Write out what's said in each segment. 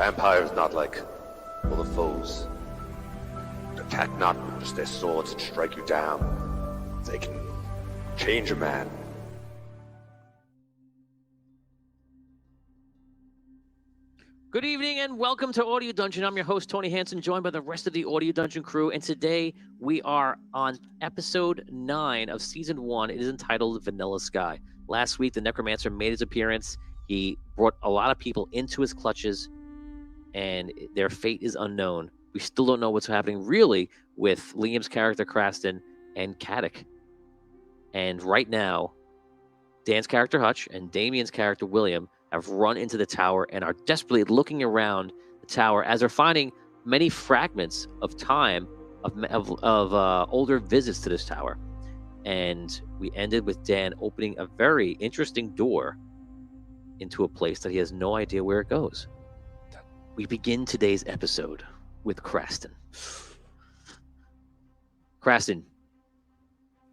Vampires not like other foes. They attack not with just their swords and strike you down. They can change a man. Good evening and welcome to Audio Dungeon. I'm your host, Tony Hansen, joined by the rest of the Audio Dungeon crew. And today we are on episode 9 of season 1. It is entitled Vanilla Sky. Last week, the Necromancer made his appearance. He brought a lot of people into his clutches, and their fate is unknown. We still don't know what's happening really with Liam's character, Kraston, and Kadek. And right now, Dan's character, Hutch, and Damien's character, William, have run into the tower and are desperately looking around the tower as they're finding many fragments of time of older visits to this tower. And we ended with Dan opening a very interesting door into a place that he has no idea where it goes. We begin today's episode with Kraston. Kraston,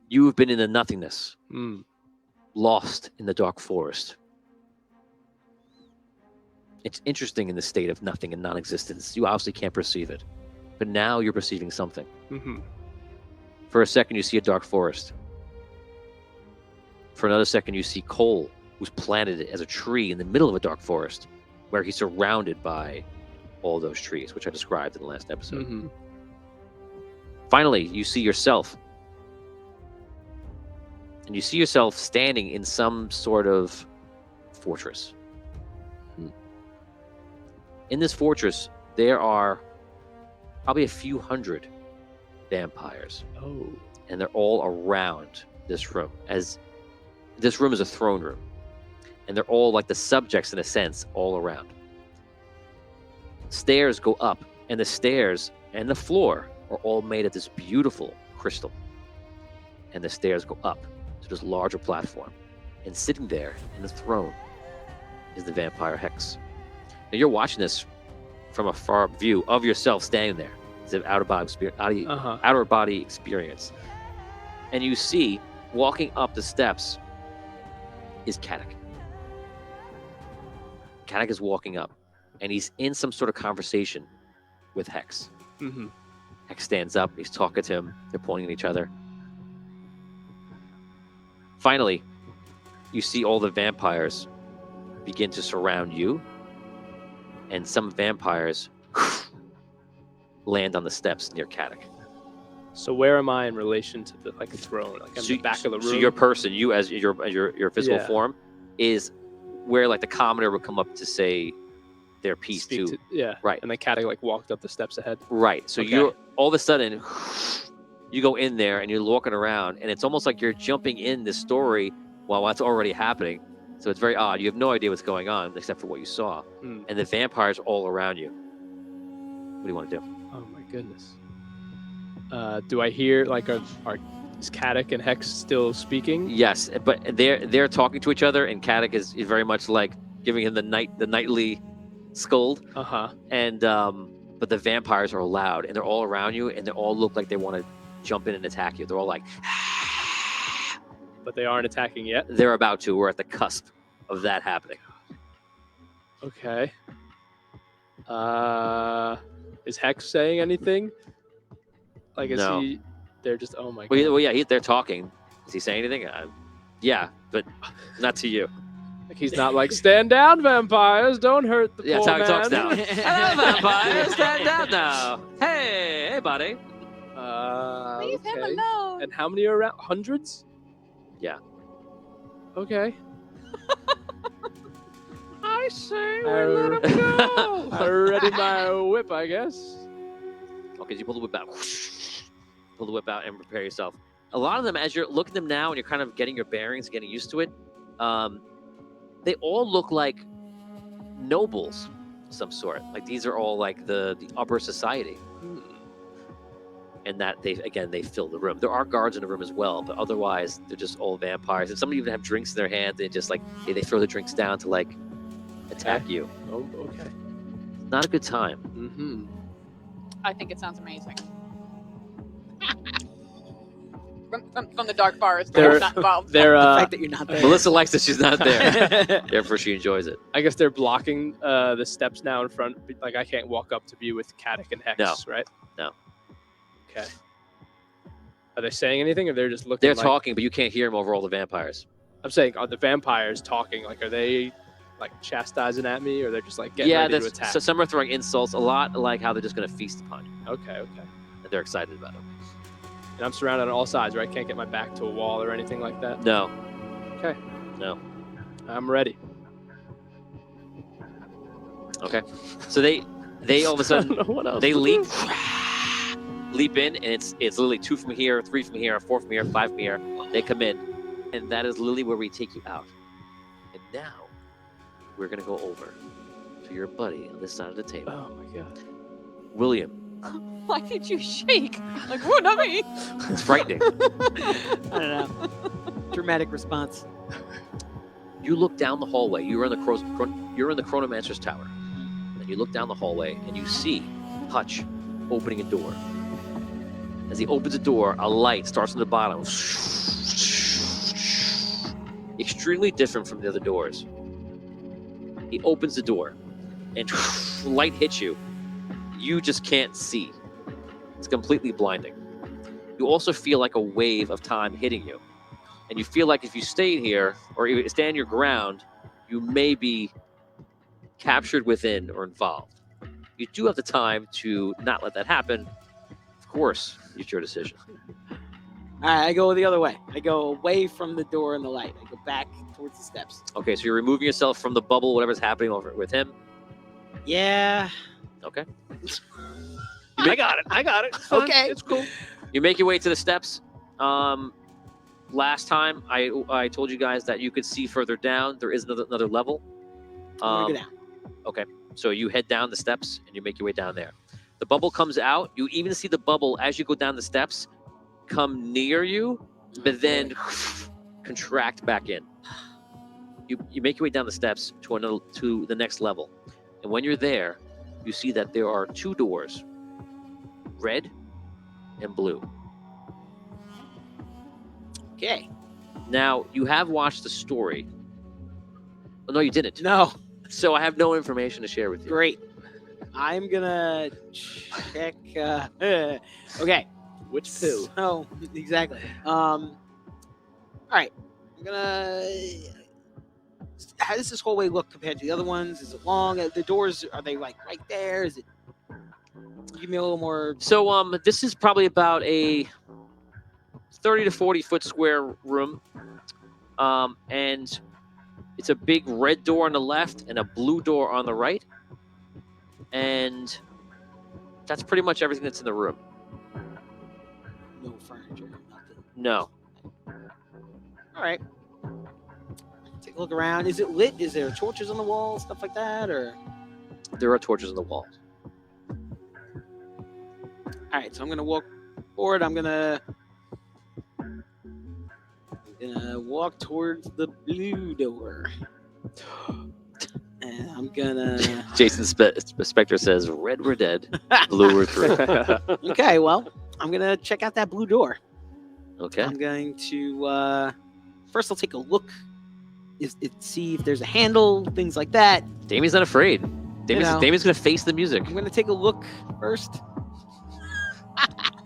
you have been in the nothingness, lost in the dark forest. It's interesting in the state of nothing and non-existence. You obviously can't perceive it. But now you're perceiving something. Mm-hmm. For a second, you see a dark forest. For another second, you see Cole, who's planted as a tree in the middle of a dark forest, where he's surrounded by all those trees, which I described in the last episode. Mm-hmm. Finally, you see yourself. And you see yourself standing in some sort of fortress. In this fortress, there are probably a few hundred vampires. Oh. And they're all around this room, as this room is a throne room. And they're all like the subjects, in a sense, all around. Stairs go up, and the stairs and the floor are all made of this beautiful crystal. And the stairs go up to this larger platform. And sitting there in the throne is the vampire Hex. Now you're watching this from a far view of yourself standing there. It's an outer body experience. And you see, walking up the steps is Kadek. Kadek is walking up, and he's in some sort of conversation with Hex. Mm-hmm. Hex stands up, he's talking to him, they're pointing at each other. Finally, you see all the vampires begin to surround you, and some vampires land on the steps near Kadek. So where am I in relation to the throne? Like I'm in the back of the room. So your person, you as your physical form, is where like the commoner would come up to say their piece too. Right. And then Kadek walked up the steps ahead. Right. So you're all of a sudden you go in there and you're walking around, and it's almost like you're jumping in the story while what's already happening. So it's very odd. You have no idea what's going on except for what you saw. And the vampires are all around you. What do you want to do? Oh my goodness. Do I hear is Kadek and Hex still speaking? Yes, but they're talking to each other, and Kadek is very much like giving him the nightly scold. And but the vampires are loud, and they're all around you, and they all look like they want to jump in and attack you. They're all like, but they aren't attacking yet. They're about to. We're at the cusp of that happening. Okay. Is Hex saying anything? No. They're just, oh my god. Well, yeah, they're talking. Is he saying anything? Yeah, but not to you. He's not like, stand down, vampires, don't hurt the poor man. That's how he talks now. Hello, vampires, stand down now. Hey, buddy. Leave him alone. And how many are around? Hundreds? Yeah. Okay. I say we let him go. I ready my whip, I guess. Okay, so you pull the whip out. Pull the whip out and prepare yourself. A lot of them, as you're looking at them now and you're kind of getting your bearings, getting used to it, they all look like nobles of some sort. Like these are all like the upper society. And that they fill the room. There are guards in the room as well, but otherwise they're just all vampires. And some even have drinks in their hand. They just they throw the drinks down to attack you. Oh, okay. Not a good time. Mm-hmm. I think it sounds amazing. from the dark forest. They're- I'm not involved. They're The fact that you're not there. Melissa likes that she's not there. Therefore, she enjoys it. I guess they're blocking the steps now in front. Like I can't walk up to be with Katic and Hex, No. right? No. Okay. Are they saying anything, or they're just looking? They're like, talking, but you can't hear them over all the vampires. I'm saying, are the vampires talking? Like, are they like chastising at me, or they're just like getting ready to attack? So some are throwing insults, a lot like how they're just going to feast upon you, Okay. and they're excited about it. And I'm surrounded on all sides, right? Can't get my back to a wall or anything like that. No. Okay. No. I'm ready. Okay. So they all of a I sudden don't know what else they to leap do. leap in, and it's literally 2 from here, 3 from here, 4 from here, 5 from here. They come in, and that is literally where we take you out. And now we're gonna go over to your buddy on this side of the table, Oh my god. William. Why did you shake? Like, what, not me? It's frightening. I don't know. Dramatic response. You look down the hallway. You're in the Chronomancer's tower, and you look down the hallway, and you see Hutch opening a door. As he opens a door, a light starts from the bottom. Extremely different from the other doors. He opens the door, and light hits you. You just can't see. It's completely blinding. You also feel like a wave of time hitting you. And you feel like if you stay here, or you stand your ground, you may be captured within or involved. You do have the time to not let that happen. Of course, it's your decision. All right, I go the other way. I go away from the door and the light. I go back towards the steps. Okay, so you're removing yourself from the bubble, whatever's happening over with him. Yeah. Okay. I got it. It's fine. Okay. It's cool. You make your way to the steps. Last time I told you guys that you could see further down. There is another level. I'm gonna go down. So you head down the steps and you make your way down there. The bubble comes out. You even see the bubble as you go down the steps come near you, but then contract back in. You make your way down the steps to the next level. And when you're there, you see that there are 2 doors, red and blue. Okay. Now, you have watched the story. Oh, no, you didn't. No. So I have no information to share with you. Great. I'm gonna check. Okay. Which pill? So exactly. All right. I'm gonna. How does this hallway look compared to the other ones? Is it long? The doors, are they like right there? Is it? Give me a little more. So this is probably about a 30 to 40 foot square room. And it's a big red door on the left and a blue door on the right. And that's pretty much everything that's in the room. No furniture. Nothing. No. All right. Take a look around. Is it lit? Is there torches on the wall, stuff like that, or? There are torches on the walls. All right, so I'm gonna walk forward. I'm gonna walk towards the blue door, and I'm gonna. Jason Spector says, red we're dead, blue we're through. Okay, well, I'm gonna check out that blue door. Okay. I'm going to first. I'll take a look. See if there's a handle, things like that. Damien's not afraid. Damien's going to face the music. I'm gonna take a look first.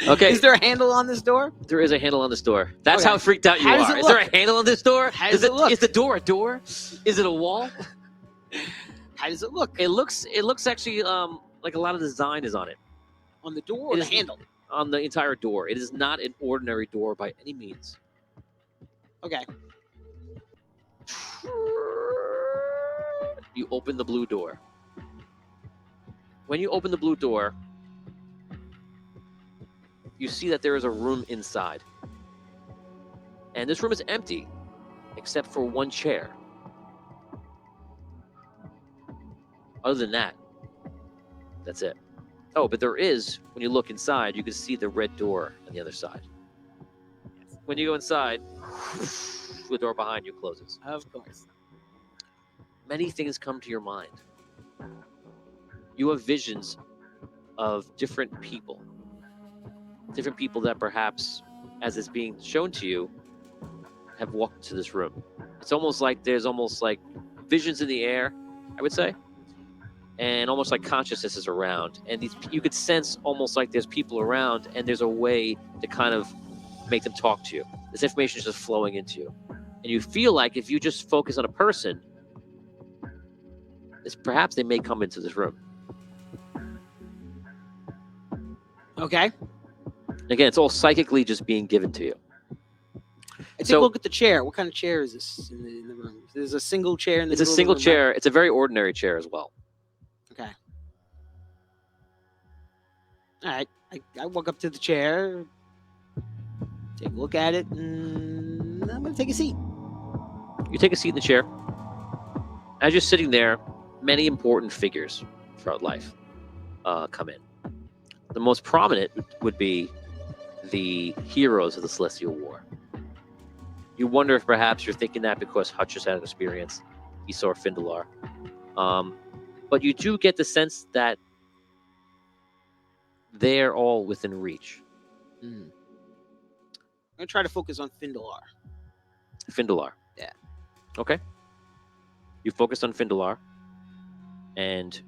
Okay. Is there a handle on this door? There is a handle on this door. That's Okay. how freaked out you How does are. it Is there look? a handle on this door? How does it look? Is the door a door? Is it a wall? How does it look? It looks actually like a lot of design is on it. On the door or It the is- handle? On the entire door. It is not an ordinary door by any means. Okay. You open the blue door. When you open the blue door, you see that there is a room inside. And this room is empty, except for one chair. Other than that, that's it. Oh, but there is, when you look inside, you can see the red door on the other side. When you go inside, the door behind you closes. Of course. Many things come to your mind. You have visions of different people that perhaps as it's being shown to you, have walked into this room. It's almost like there's almost like visions in the air, I would say, and almost like consciousness is around. And you could sense almost like there's people around, and there's a way to kind of make them talk to you. This information is just flowing into you. And you feel like if you just focus on a person, perhaps they may come into this room. Okay. Again, it's all psychically just being given to you. I take a look at the chair. What kind of chair is this in the room? There's a single chair in the It's a middle of the single room, chair. It's a very ordinary chair as well. Okay. All right. I walk up to the chair, take a look at it, and I'm going to take a seat. You take a seat in the chair. As you're sitting there, many important figures throughout life come in. The most prominent would be the heroes of the Celestial War. You wonder if perhaps you're thinking that because Hutch has had an experience. He saw Findalar. But you do get the sense that they're all within reach. I'm going to try to focus on Findalar. Findalar. Yeah. Okay. You focus on Findalar, and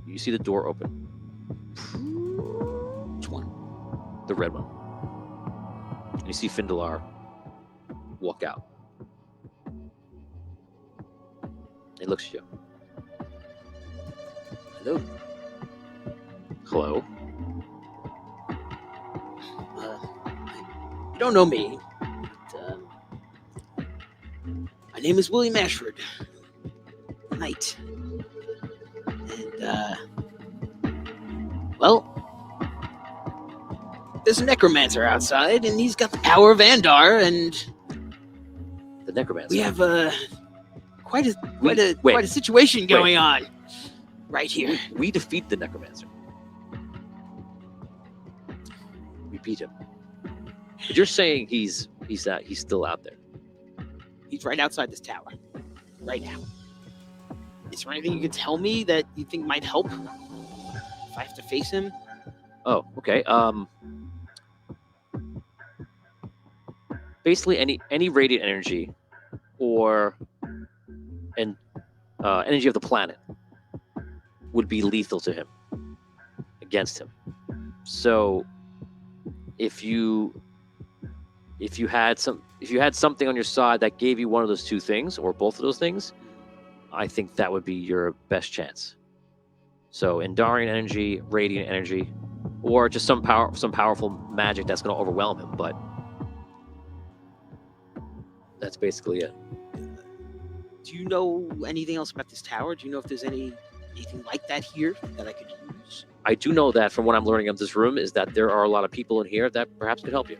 you see the door open. Which one? The red one. And you see Findalar walk out. He looks at you. Hello. Hello. You don't know me. But, my name is William Ashford. Knight. And, well, there's a necromancer outside, and he's got the power of Andar, and The necromancer. we have quite a situation going on right here. We defeat the necromancer. We beat him. But you're saying he's still out there. He's right outside this tower, right now. Is there anything you could tell me that you think might help if I have to face him? Oh, okay. Basically, any radiant energy or energy of the planet would be lethal to him, against him. So, if you had something on your side that gave you one of those two things or both of those things, I think that would be your best chance. So, Andarian energy, radiant energy, or just some powerful magic that's going to overwhelm him. But that's basically it. Do you know anything else about this tower? Do you know if there's anything like that here that I could use? I do know that from what I'm learning of this room is that there are a lot of people in here that perhaps could help you.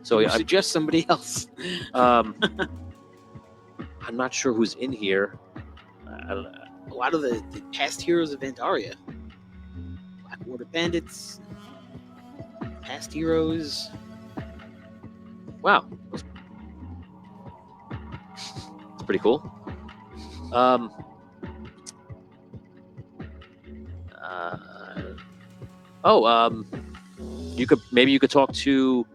So you suggest somebody else. I'm not sure who's in here. I don't know. A lot of the past heroes of Andaria. Blackwater Bandits. Past heroes. Wow. That's pretty cool. You could talk to.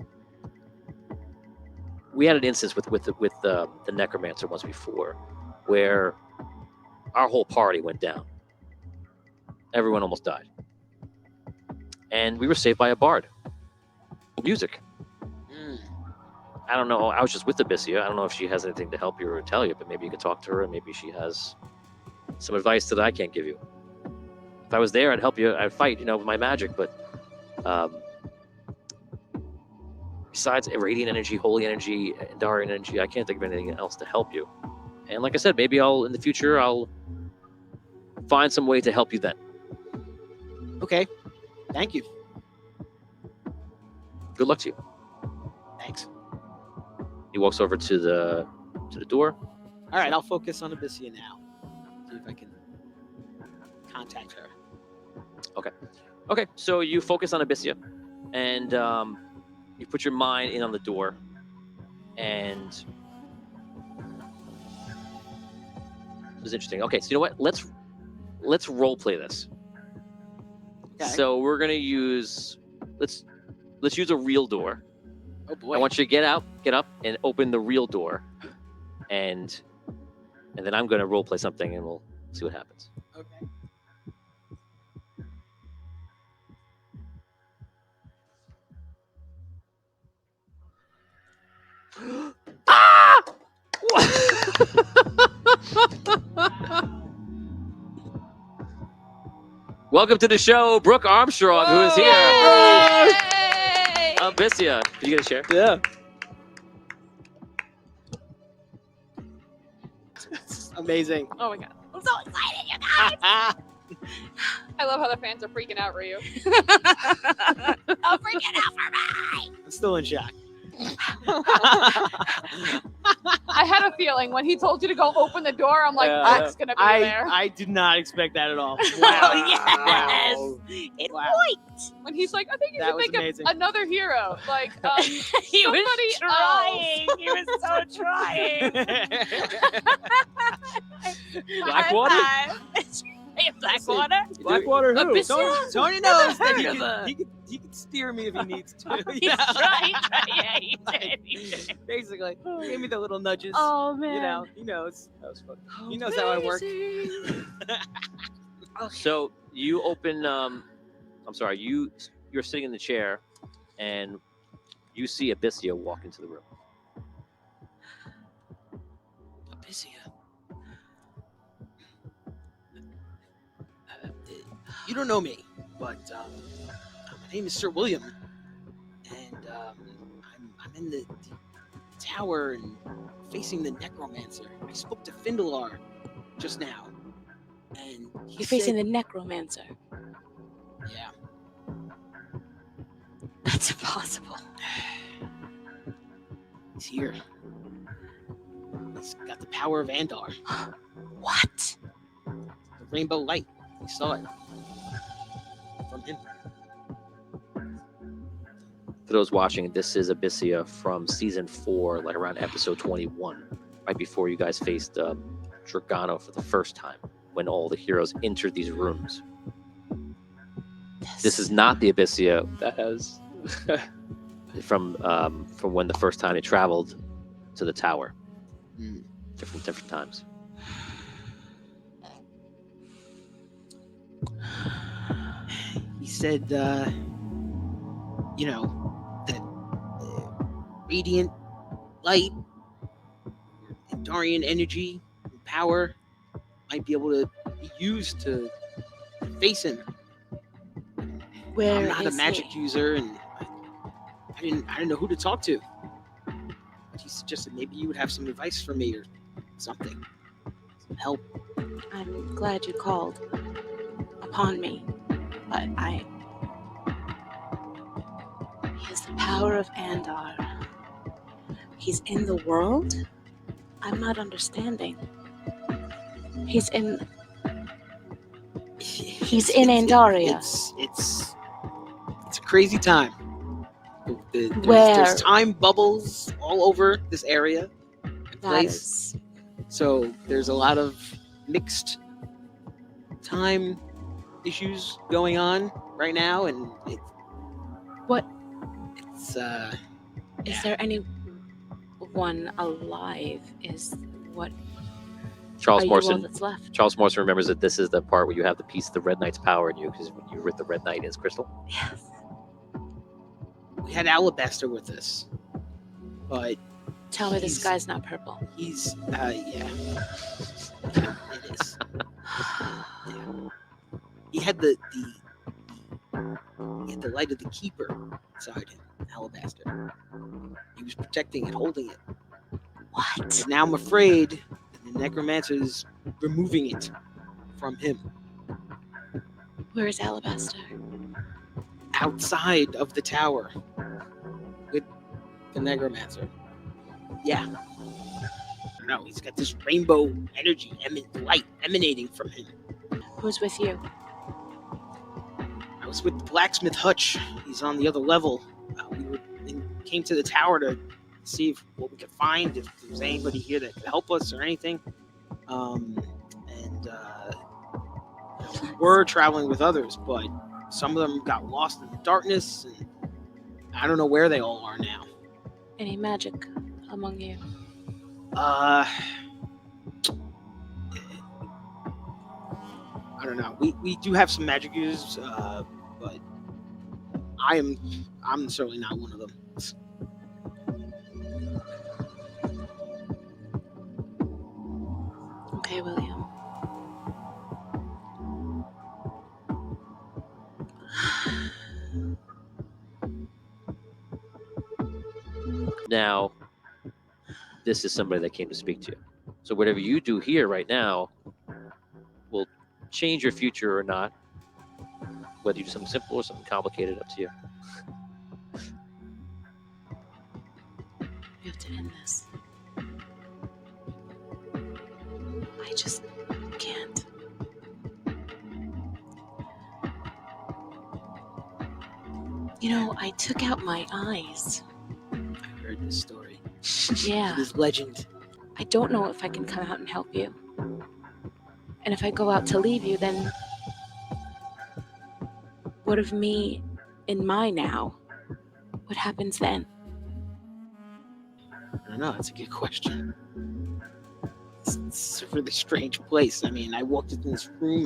We had an instance with the necromancer once before, where our whole party went down. Everyone almost died, and we were saved by a bard. Music. I don't know. I was just with Abyssia. I don't know if she has anything to help you or tell you, but maybe you could talk to her, and maybe she has some advice that I can't give you. If I was there, I'd help you. I'd fight, with my magic. But besides radiant energy, holy energy, Andarian energy, I can't think of anything else to help you. And like I said, maybe in the future, I'll find some way to help you then. Okay. Thank you. Good luck to you. Thanks. He walks over to the door. All right, I'll focus on Abyssia now. See if I can contact her. Okay, so you focus on Abyssia, and you put your mind in on the door, and this is interesting. Okay, so you know what? Let's role play this. Okay. So we're gonna use let's use a real door, Oh boy. I want you to get up, and open the real door, and then I'm going to role play something, and we'll see what happens. Okay. Ah! Welcome to the show, Brooke Armstrong, who is here. Yay! Abyssia, did you get a share? Yeah. Amazing. Oh my god. I'm so excited, you guys. I love how the fans are freaking out for you. I'm freaking out for me. I'm still in shock. I had a feeling when he told you to go open the door, I'm like, Yeah. Brooke's gonna be there. I did not expect that at all. Oh, Wow. yes. It Wow. When he's like, I think you That should was think amazing. of another hero. Like, He somebody was trying. He was so trying. Blackwater? Blackwater? Blackwater who? Abyssia? Tony knows that Heard of her. he could steer me if he needs to. He's Yeah. trying. Yeah, he did. He did. Basically, he gave me the little nudges. oh man. You know, he knows. That was fun. He knows how I work. So you open. I'm sorry. You're sitting in the chair, and you see Abyssia walk into the room. Abyssia. You don't know me, but my name is Sir William, and I'm in the tower and facing the necromancer. I spoke to Findalar just now, and he You're facing said, the necromancer. yeah. That's impossible. He's here. He's got the power of Andar, What? the rainbow light. We saw it from him. For those watching, this is Abyssia from season 4, like around episode 21, right before you guys faced Dragano for the first time, when all the heroes entered these rooms. This is not the Abyssia That has. from when the first time they traveled to the tower. Mm. Different times. He said, that radiant light, Andarian energy, and power might be able to be used to face him. Where I'm not a is magic he? user, and I didn't know who to talk to. But he suggested maybe you would have some advice for me or something, some help. I'm glad you called upon me, but he has the power of Andar. He's in the world? I'm not understanding. He's in Andaria. It's a crazy time. Where? There's time bubbles all over this area and That place. is So there's a lot of mixed time issues going on right now, and What? It's Is there anyone alive? Is what Charles are you all Morrison. that's left? Charles Morrison remembers that this is the part where you have the piece of the Red Knight's power in you, because when you with the Red Knight is Crystal. Yes. we had Alibaster with us, but Tell me this He's- guy's not purple. he's it is. Yeah. He had the light of the keeper inside him, Alibaster. He was protecting it, holding it. What? But now I'm afraid that the necromancer is removing it from him, Where is Alibaster? outside of the tower with the necromancer. Yeah. No, he's got this rainbow energy, light emanating from him. Who's with you? I was with the blacksmith Hutch. He's on the other level. Came to the tower to see what we could find, if there was anybody here that could help us or anything. We were traveling with others, but some of them got lost in the darkness, and I don't know where they all are now. Any magic among you? I don't know. We do have some magic users, but I'm certainly not one of them. Okay, William. Now, this is somebody that came to speak to you. So whatever you do here right now will change your future or not. Whether you do something simple or something complicated, up to you. We have to end this. I just can't. You know, I took out my eyes. I heard this story. Yeah. This legend. I don't know if I can come out and help you. And if I go out to leave you, then what of me in my now? What happens then? I don't know. That's a good question. It's a really strange place. I mean, I walked into this room.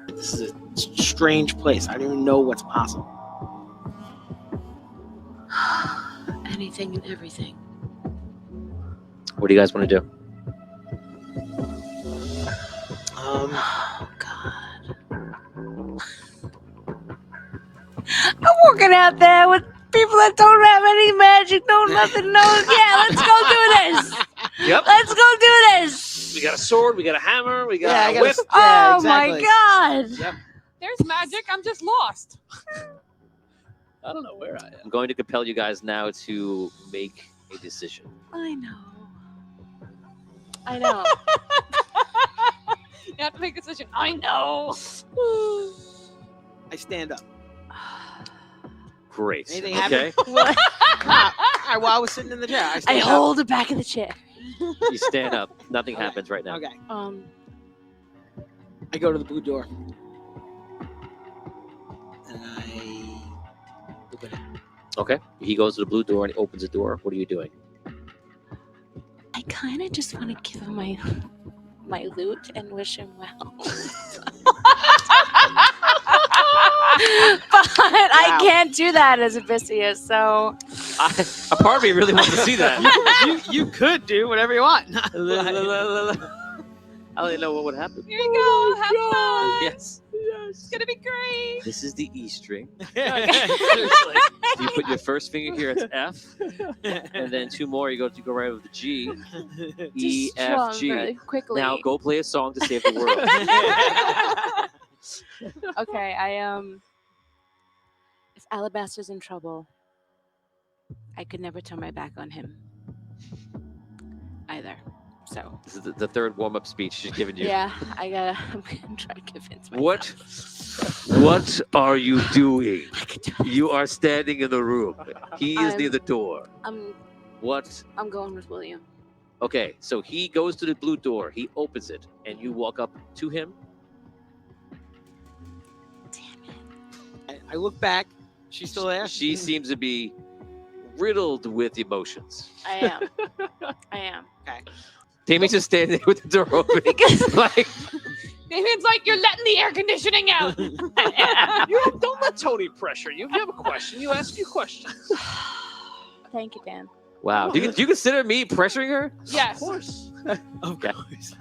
This is a strange place. I don't even know what's possible. Anything and everything. What do you guys want to do? Oh, God. I'm walking out there with people that don't have any magic, no nothing, no. Yeah, let's go do this. Yep. Let's go do this. We got a sword, we got a hammer, we got Yeah, I a got a whip. Oh, exactly. my God. Yep. There's magic. I'm just lost. I don't know where I am. I'm going to compel you guys now to make a decision. I know. I know. You have to make a decision. I know. I stand up. Great. Anything Okay. What? While I was sitting in the chair, I I stand up. hold the back of the chair. You stand up. Nothing Okay. happens right now. Okay. I go to the blue door. And I open it. Okay. He goes to the blue door and he opens the door. What are you doing? I kind of just want to give him my loot and wish him well. But I can't do that as Odysseus, so A part of me really wants to see that. you could do whatever you want. I don't even know what would happen. Here you go. Have fun. Yes. It's gonna be great. This is the E string. Seriously. You put your first finger here, it's F, and then two more. You go right over the G, E, just F, strong G. really quickly. Now go play a song to save the world. Okay, if Alibaster's in trouble, I could never turn my back on him either. So This is the third warm-up speech she's given you. yeah, I'm gonna try to convince myself. What are you doing? I could do it. You are standing in the room. He is I'm- near the door. What? I'm going with William. Okay, so he goes to the blue door. He opens it, and you walk up to him. Damn it. I look back. She's still there. She seems to be riddled with emotions. I am. Tammy's just standing there with the door open. Because like, Damien's like, you're letting the air conditioning out. You don't let Tony pressure you. If you have a question, you ask your question. Thank you, Dan. wow. Do you consider me pressuring her? Yes. Of course. Of Okay. course.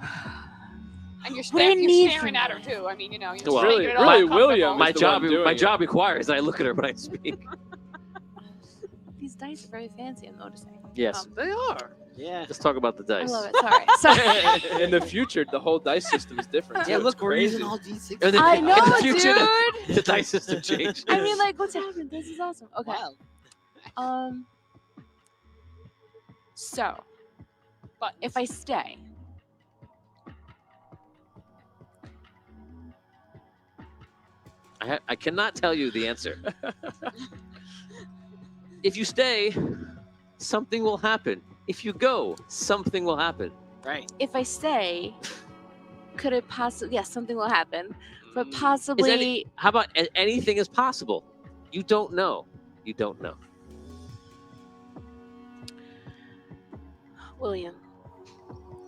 And you're, What do you you're need staring from at her me? too. I mean, you know, you're Well, just really- making it all really, uncomfortable. William My the job, one doing my it. job requires that I look at her when I speak. These dice are very fancy, I'm noticing. Yes. They are. Yeah. Let's talk about the I dice. love it. Sorry. In the future, the whole dice system is different. Yeah, too. look, It's we're crazy. using all D6. In the- I in know, the future, dude. the dice system changed. I mean, like, what's happened? This is awesome. Okay. Wow. So, But if I stay, I cannot tell you the answer. If you stay, something will happen. If you go, something will happen. Right. if I stay, could it possibly? Yes, something will happen. But Is possibly, how about anything is possible? You don't know. You don't know. William,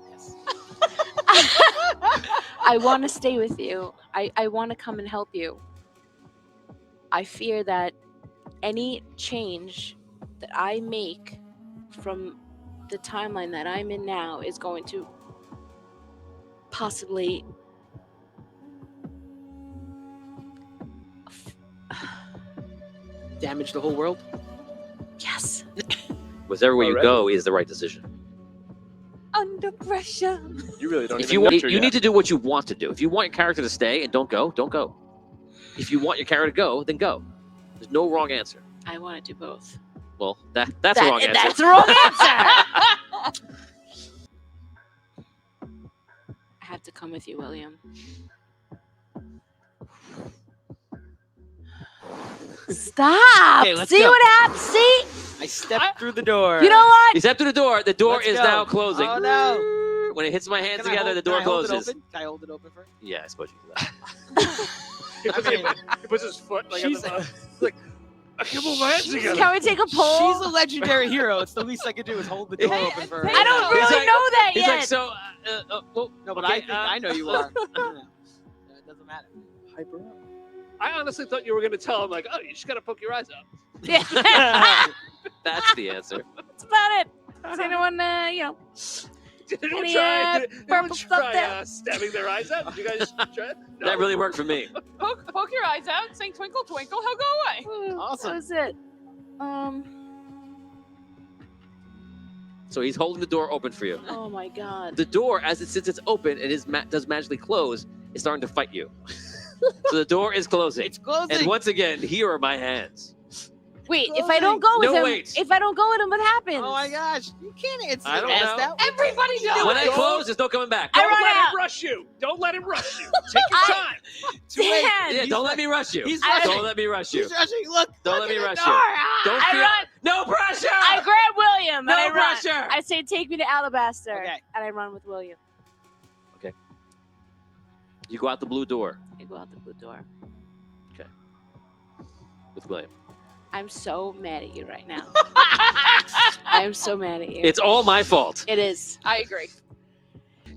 Yes. I want to stay with you. I want to come and help you. I fear that any change that I make from the timeline that I'm in now is going to possibly Damage the whole world. yes, Whichever way you Already? go is the right decision. under pressure. You really don't If even you want, nurture you yet. need to do what you want to do. If you want your character to stay and don't go, don't go. If you want your character to go, then go. There's no wrong answer. I want to do both. Well, that's the wrong answer. That's the wrong answer. I have to come with you, William. Stop! Okay, let's See go. what happens? See? I stepped through the door. You know what? You step to the door. The door Let's is go. now closing. Oh no! When it hits my hands Can I together, hold- the door can I hold it closes. open? Can I hold it open for? Yeah, I suppose you can do that. He puts, I mean, he puts his foot like on the she's- bottom. He's like, I can't move my hands together. Can we take a poll? She's a legendary hero. It's the least I could do is hold the door Hey, open for her. I don't He's really like- know that He's yet. like, so, well, No, but okay, I think I know you are. It doesn't matter. Hyper up. I honestly thought you were going to tell him, like, oh, you just got to poke your eyes out. Yeah. that's the answer. That's about it. Does anyone, Did anyone Any, try, did anyone purple stuff try there? stabbing their eyes out? Did you guys try it? No? That really worked for me. Poke your eyes out, sing twinkle twinkle, he'll go away. Awesome. That was it. So he's holding the door open for you. Oh my god. The door, as it sits, it's open and does magically close, is starting to fight you. So the door is closing. It's closing. And once again, here are my hands. Wait, if I don't go with No, him, wait. if I don't go with him, what happens? Oh my gosh! You can't answer I don't ask know. that. Everybody knows. When I Don't- close, there's no coming back. I Don't run let out. him rush you. Don't let him rush you. Take your time. Too late. Dan. Yeah, He's don't like- let me rush you. He's I- Don't let me rush you. He's rushing. Look. Don't look let me at rush the you. door. Don't I feel run. no pressure. I grab William no and I run. pressure. I say, take me to Alibaster, Okay. and I run with William. You go out the blue door I go out the blue door. with William. I'm so mad at you right now. I am so mad at you. It's all my fault. It is. I agree.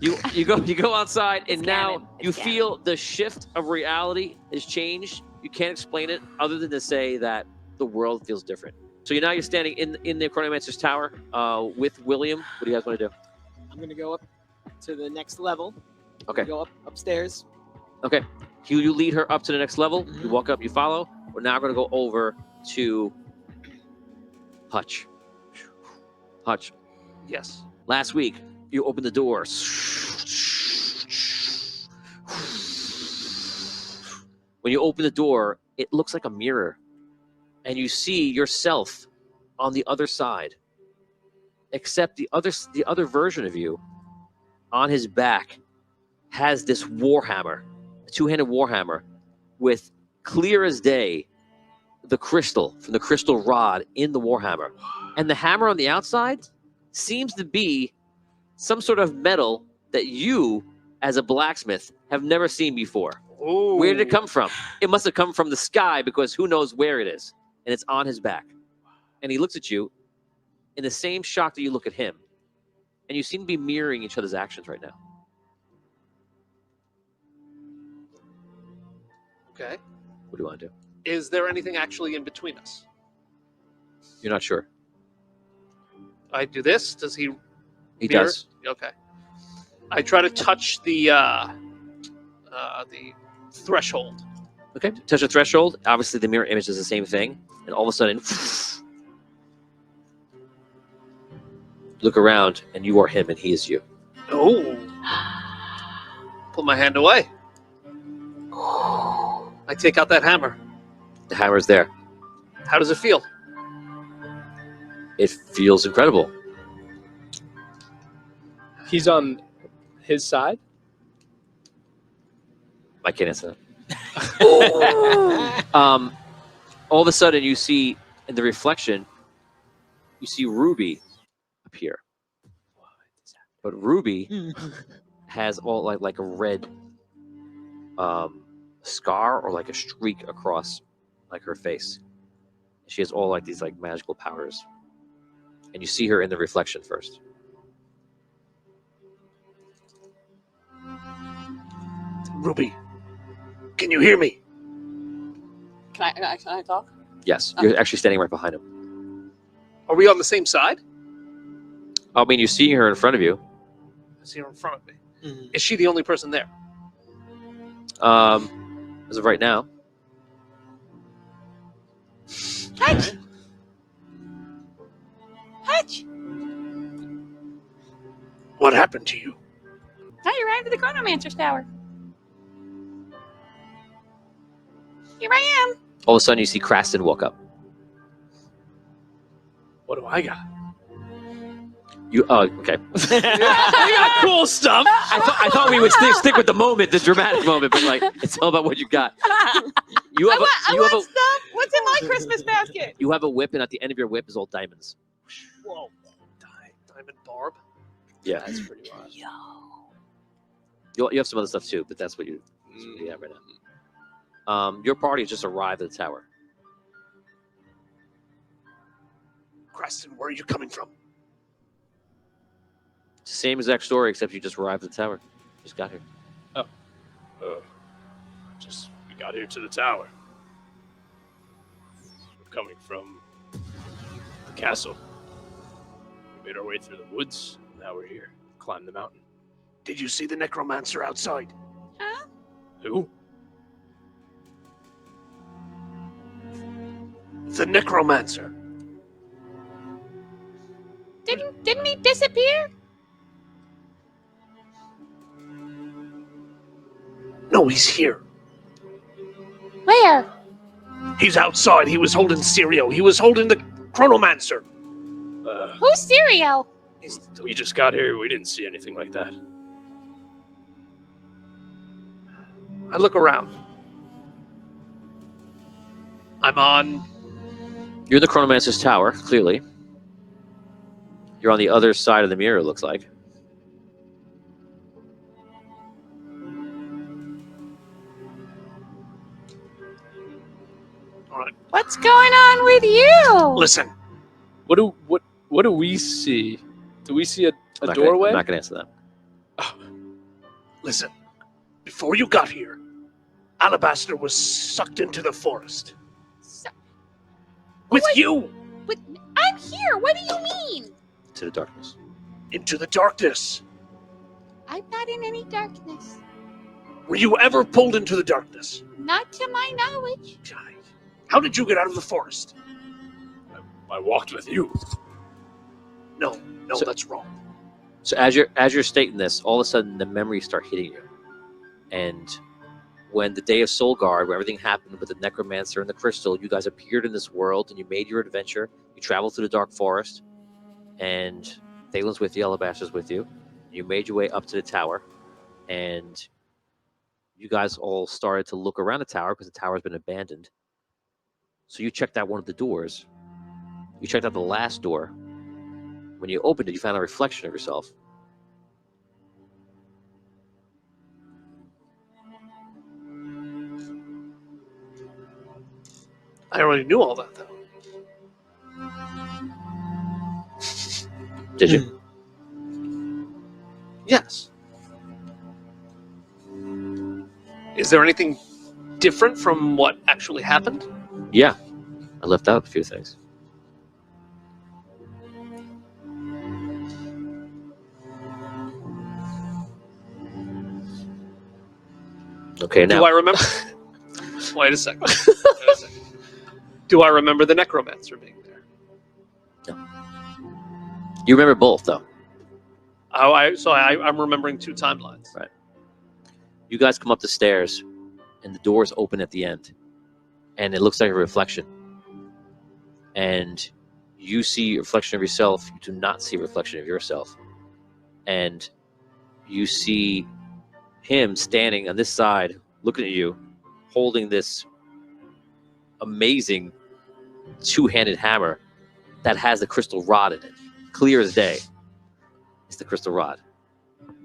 You go outside, and It's now canon. It's you canon. feel the shift of reality has changed. You can't explain it other than to say that the world feels different. So you're standing in the Chronomancer's Tower with William. What do you guys want to do? I'm gonna go up to the next level. Okay. Go upstairs. Okay. You lead her up to the next level. You Mhm. walk up, you follow. We're now going to go over to Hutch. Hutch, Yes. last week you opened the door. When you open the door, it looks like a mirror. And you see yourself on the other side. Except the other version of you on his back has this warhammer, a two-handed warhammer with clear as day the crystal from the crystal rod in the warhammer. And the hammer on the outside seems to be some sort of metal that you, as a blacksmith, have never seen before. Ooh. Where did it come from? It must have come from the sky because who knows where it is. And it's on his back. And he looks at you in the same shock that you look at him. And you seem to be mirroring each other's actions right now. Okay. What do you want to do? Is there anything actually in between us? You're not sure. I do this. Does he? He mirror? does. Okay. I try to touch the threshold. Okay. Touch the threshold. Obviously, the mirror image does the same thing. And all of a sudden, look around, and you are him, and he is you. Oh. Pull my hand away. I take out that hammer. The hammer is there. How does it feel? It feels incredible. He's on his side. I can't answer that. All of a sudden, you see in the reflection, you see Ruby appear. But Ruby has all like a red scar or like a streak across like her face. She has all like these like magical powers. And you see her in the reflection first. Ruby, can you hear me? Can I talk? Yes, you're actually standing right behind him. Are we on the same side? I mean, you're seeing her in front of you. I see her in front of me. Mhm. Is she the only person there? As of right now. Hutch! Hutch! What happened to you? Now you're right to the Chronomancer's Tower. Here I am. All of a sudden, you see Craston walk up. What do I got? You okay? I got cool stuff. I thought we would stick with the moment, the dramatic moment, but like it's all about what you got. You have I a want stuff. What's in my Christmas basket? you have a whip, and at the end of your whip is all diamonds. Whoa. Diamond barb? Yeah, That's pretty wild. you have some other stuff too, but that's what you have right now. Your party has just arrived at the tower. Creston, where are you coming from? Same exact story, except you just arrived at the tower. Just got here. We got here to the tower. We're coming from the castle. We made our way through the woods. Now we're here. Climbed the mountain. Did you see the necromancer outside? Huh? Who? The necromancer. Didn't he disappear? No, he's here. Where? He's outside. He was holding Sirio. He was holding the Chronomancer. Who's Sirio? We just got here. We didn't see anything like that. I look around. I'm on. You're in the Chronomancer's tower, clearly. You're on the other side of the mirror, it looks like. All right. What's going on with you? Listen. What do we see? Do we see a I'm doorway? not going to answer that. Listen. Before you got here, Alibaster was sucked into the forest. With What? you! But I'm here. What do you mean? To the darkness. Into the darkness. I'm not in any darkness. Were you ever pulled into the darkness? Not to my knowledge. How did you get out of the forest? I walked with you. No, So- that's wrong. So as you're stating this, all of a sudden the memories start hitting you. And when the day of Solgard, where everything happened with the necromancer and the crystal, you guys appeared in this world and you made your adventure. You traveled through the dark forest, and Thalen's with you, Alibaster's with you. You made your way up to the tower, and you guys all started to look around the tower because the tower has been abandoned. So you checked out one of the doors. You checked out the last door. When you opened it, you found a reflection of yourself. I already knew all that, though. Did you? Yes. Is there anything different from what actually happened? Yeah. I left out a few things. Okay, now Do I remember? Wait a second. Do I remember the necromancer being there? you remember both, though. Oh, I'm remembering two timelines. Right. You guys come up the stairs, and the doors open at the end, and it looks like a reflection. And you see a reflection of yourself. You do not see a reflection of yourself. And you see him standing on this side, looking at you, holding this amazing two-handed hammer that has the crystal rod in it. Clear as day. It's the crystal rod.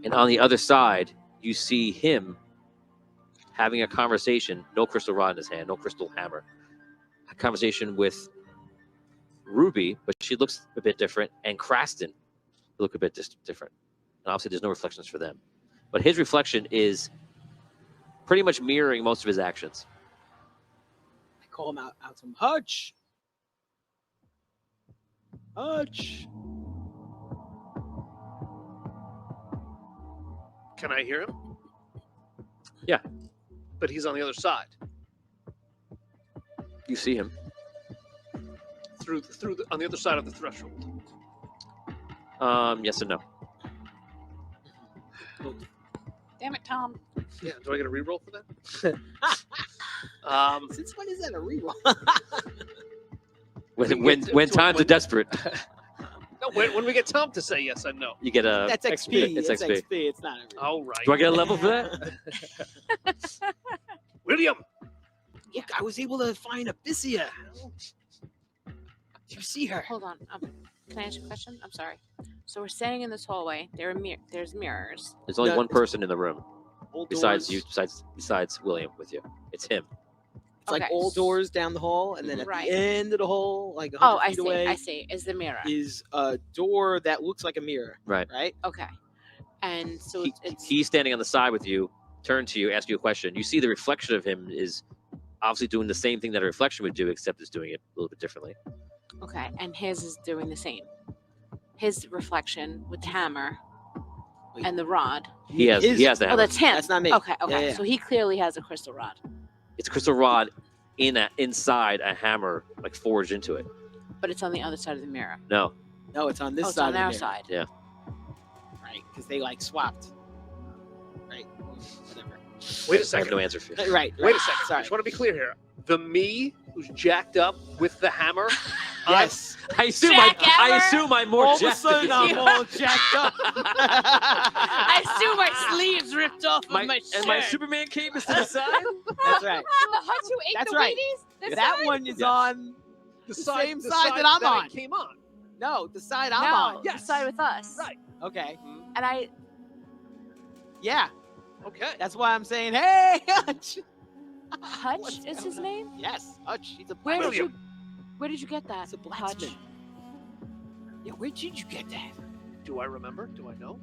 And on the other side, you see him having a conversation, no crystal rod in his hand, no crystal hammer. A conversation with Ruby, but she looks a bit different, and Craston look a bit different. And obviously there's no reflections for them. But his reflection is pretty much mirroring most of his actions. I call him out to him. Hutch. Hutch. Can I hear him? Yeah. But he's on the other side. You see him. On the other side of the threshold. Yes and no. Damn it, Tom. Yeah. Do I get a reroll for that? Since when is that a reroll? When times are desperate, No, when we get Tom to say yes and no. you get a. That's XP. It's It's XP. XP. It's not a reroll. All right. Do I get a level for that? William. Look, I was able to find Abyssia. Do you see her? Hold on. Can I ask you a question? I'm sorry. So we're standing in this hallway. There's mirrors. There's only No, one it's- person in the room Old besides doors. you. Besides William with you. It's him. It's like Okay. all doors down the hall, and then at Right. the end of the hall, like 100 Oh, I feet see. away, I see. Is the mirror. is a door that looks like a mirror. Right. Right. Okay. And so it's He's standing on the side with you, turned to you, ask you a question. You see the reflection of him is obviously doing the same thing that a reflection would do, except it's doing it a little bit differently. okay, and his is doing the same. His reflection with the hammer Wait. and the rod. He has the Oh, hammer. that's him. That's not me. Okay. Okay. Yeah, yeah. So he clearly has a crystal rod, It's a crystal rod inside a hammer, like forged into it. but it's on the other side of the mirror. No, No, it's on this Oh, it's side. on of the our mirror. side. Yeah. Right, because they like swapped. Right. Whatever. Wait a I have second. no answer for you. Right. Wait a second. I Sorry. just want to be clear here. The me who's jacked up with the hammer. Yes. I assume Jackhammer? I'm more All of a jacked sudden, than I'm you. all jacked up. I assume my sleeves ripped off of my shirt. And my Superman cape is to the side? That's right. The Hutch who ate That's the right. Wheaties? This That side? one is Yes. on The same side that I'm on. It came on. no, the side I'm no, on. the Yes. side with us. Right. Okay. And I Yeah, Okay. that's why I'm saying, hey, Hutch. Hutch What's is his going on? name. Yes, Hutch. He's a Where did William. you Where did you get that? He's a Hutch. blacksmith. Yeah, where did you get that? Do I remember? Do I know?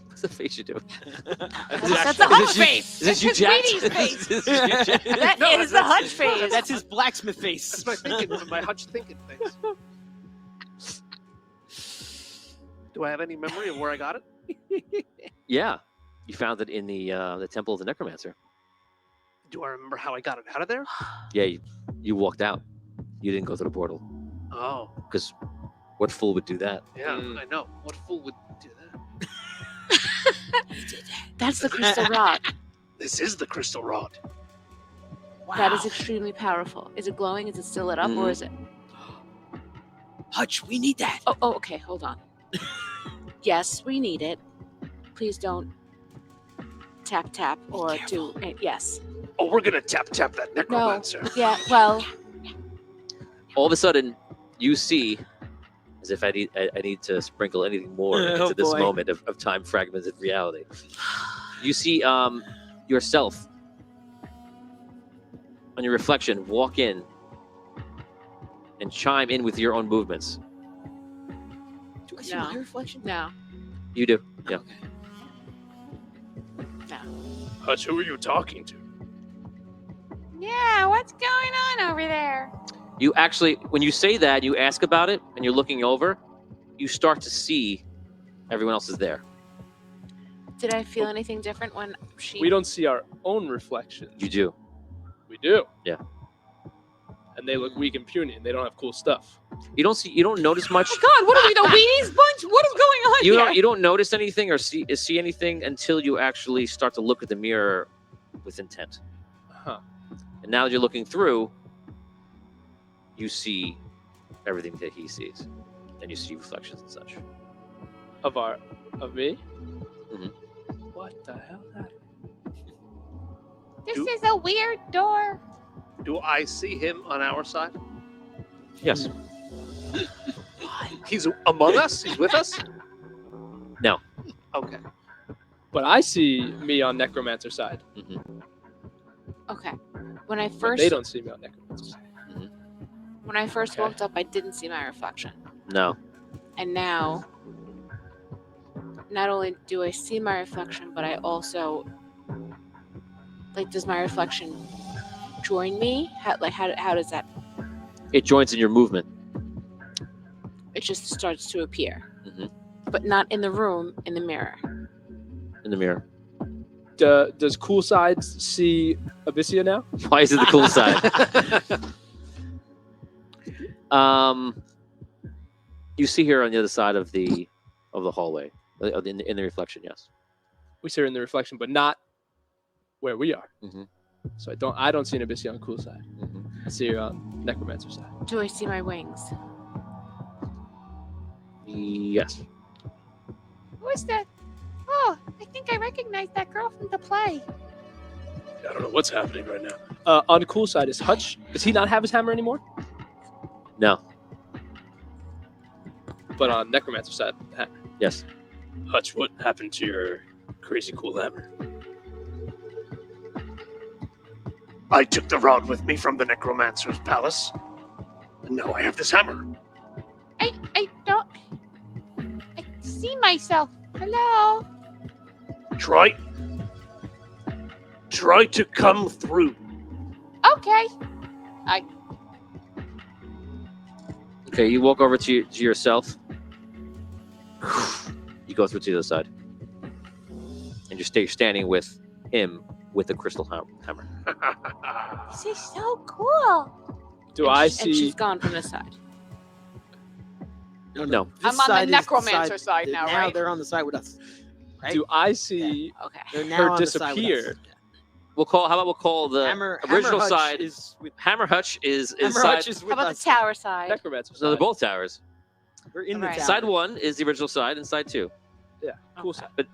What's the face you do? That's a Hutch face. Is this you, That's Jack? his Wheaties face. Is this you, Jack? That No, is the that's- Hutch face. That's his blacksmith face. That's my thinking, my Hutch thinking face. Do I have any memory of where I got it? Yeah, you found it in the Temple of the Necromancer. Do I remember how I got it out of there? Yeah, you walked out. You didn't go through the portal Oh, because what fool would do that? yeah, Mm. I know. What fool would do that? That's the crystal rod. This is the crystal rod. Wow. That is extremely powerful. Is it glowing? Is it still lit up, or Mhm. is it? Hutch, we need that. Oh, okay. Hold on. Yes, we need it. Please don't tap tap or do. Yes. Oh, we're gonna tap that necromancer. Yeah. Well. All of a sudden, you see, as if I need to sprinkle anything more Oh, into this boy. moment of time fragmented reality. You see yourself on your reflection walk in and chime in with your own movements. Do I see No. my reflection? No. You do. Yeah. Okay. Hutch, who are you talking to? Yeah, what's going on over there? You actually, when you say that, you ask about it, and you're looking over, you start to see everyone else is there. Did I feel anything different when she? We don't see our own reflections. You do. We do. Yeah. And they look weak and puny, and they don't have cool stuff. You don't notice much. Oh God, what are we, the Wheaties bunch? What is going on here? You don't notice anything or see anything until you actually start to look at the mirror with intent. Huh. And now that you're looking through, you see everything that he sees, and you see reflections and such. Of me? Mhm. What the hell? This is a weird door. Do I see him on our side? Yes. He's among us? He's with us? No. Okay. But I see me on Necromancer side. Okay. When I But first they don't see me on Necromancer side. Okay. woke up, I didn't see my reflection, No. and now, not only do I see my reflection, but I also Like, does my reflection join me? How does that? It joins in your movement. It just starts to appear, Mhm. but not in the room. In the mirror. In the mirror. Does Cool Sides see Abyssia now? Why is it the cool side? You see her on the other side of the hallway, in the reflection. Yes. We see her in the reflection, but not where we are. Mhm. So I don't see an Abyssia on Cool Side. Mhm. I see her on Necromancer side. Do I see my wings? Yes. Who is that? Oh, I think I recognize that girl from the play. I don't know what's happening right now. On Cool Side is Hutch. Does he not have his hammer anymore? No. But on Necromancer side, hammer. Yes. Hutch, what happened to your crazy cool hammer? I took the rod with me from the Necromancer's palace, and now I have this hammer. I don't. I see myself. Hello. Try to come through. Okay. Okay. You walk over to yourself. You go through to the other side, and you're standing with him with the crystal hammer. This is so cool. Do And I sh- And see? she's gone from the side. No. This I'm on the side is necromancer side now, Now right? they're on the side with us. Right? Do I see Okay. They're now her on the side with us. disappear? How about we'll call the original Hutch side. is with Hammer Hutch is Hammer side. Hutch is How with about us. the tower side? Necromancer side? So they're both towers. We're in the Right. tower. Side 1 is the original side, and side 2. Yeah, cool Okay. side.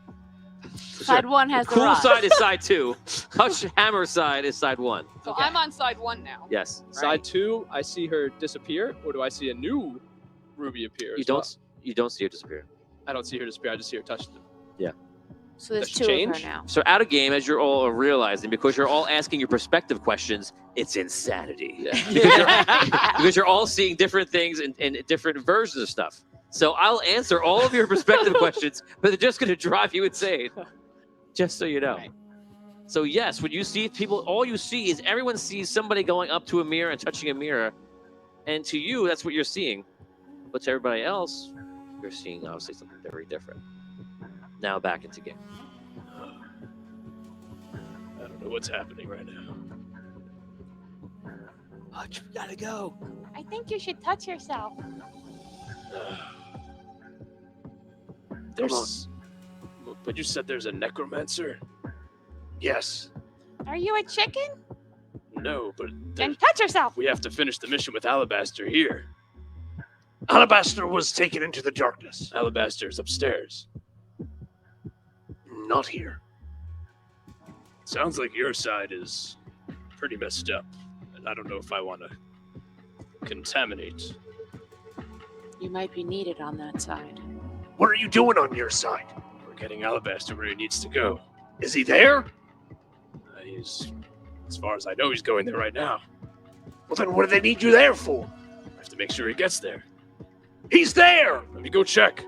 Side 1 has the Cool rod. side is side 2. Hutch Hammer side is side 1. So Okay. I'm on side 1 now. Yes. Side 2, I see her disappear, or do I see a new Ruby appear? You as well? don't. You don't see her disappear. I don't see her disappear. I just see her touch them. So there's Does she 2 of change? her now. So out of game, as you're all realizing, because you're all asking your perspective questions, it's insanity. Because you're all seeing different things and different versions of stuff. So I'll answer all of your perspective questions, but they're just going to drive you insane. Just so you know. Right. So yes, when you see people, all you see is everyone sees somebody going up to a mirror and touching a mirror. And to you, that's what you're seeing. But to everybody else, you're seeing obviously something very different. Now back into game. I don't know what's happening right now. Hutch, we gotta go. I think you should touch yourself. There's. But you said there's a necromancer? Yes. Are you a chicken? No, but Then touch yourself. we have to finish the mission with Alibaster here. Alibaster was taken into the darkness. Alibaster's upstairs. Not here. Sounds like your side is pretty messed up. And I don't know if I want to contaminate. You might be needed on that side. What are you doing on your side? We're getting Alibaster where he needs to go. Is he there? He's, as far as I know, he's going there right now. Well, then what do they need you there for? I have to make sure he gets there. He's there! Let me go check.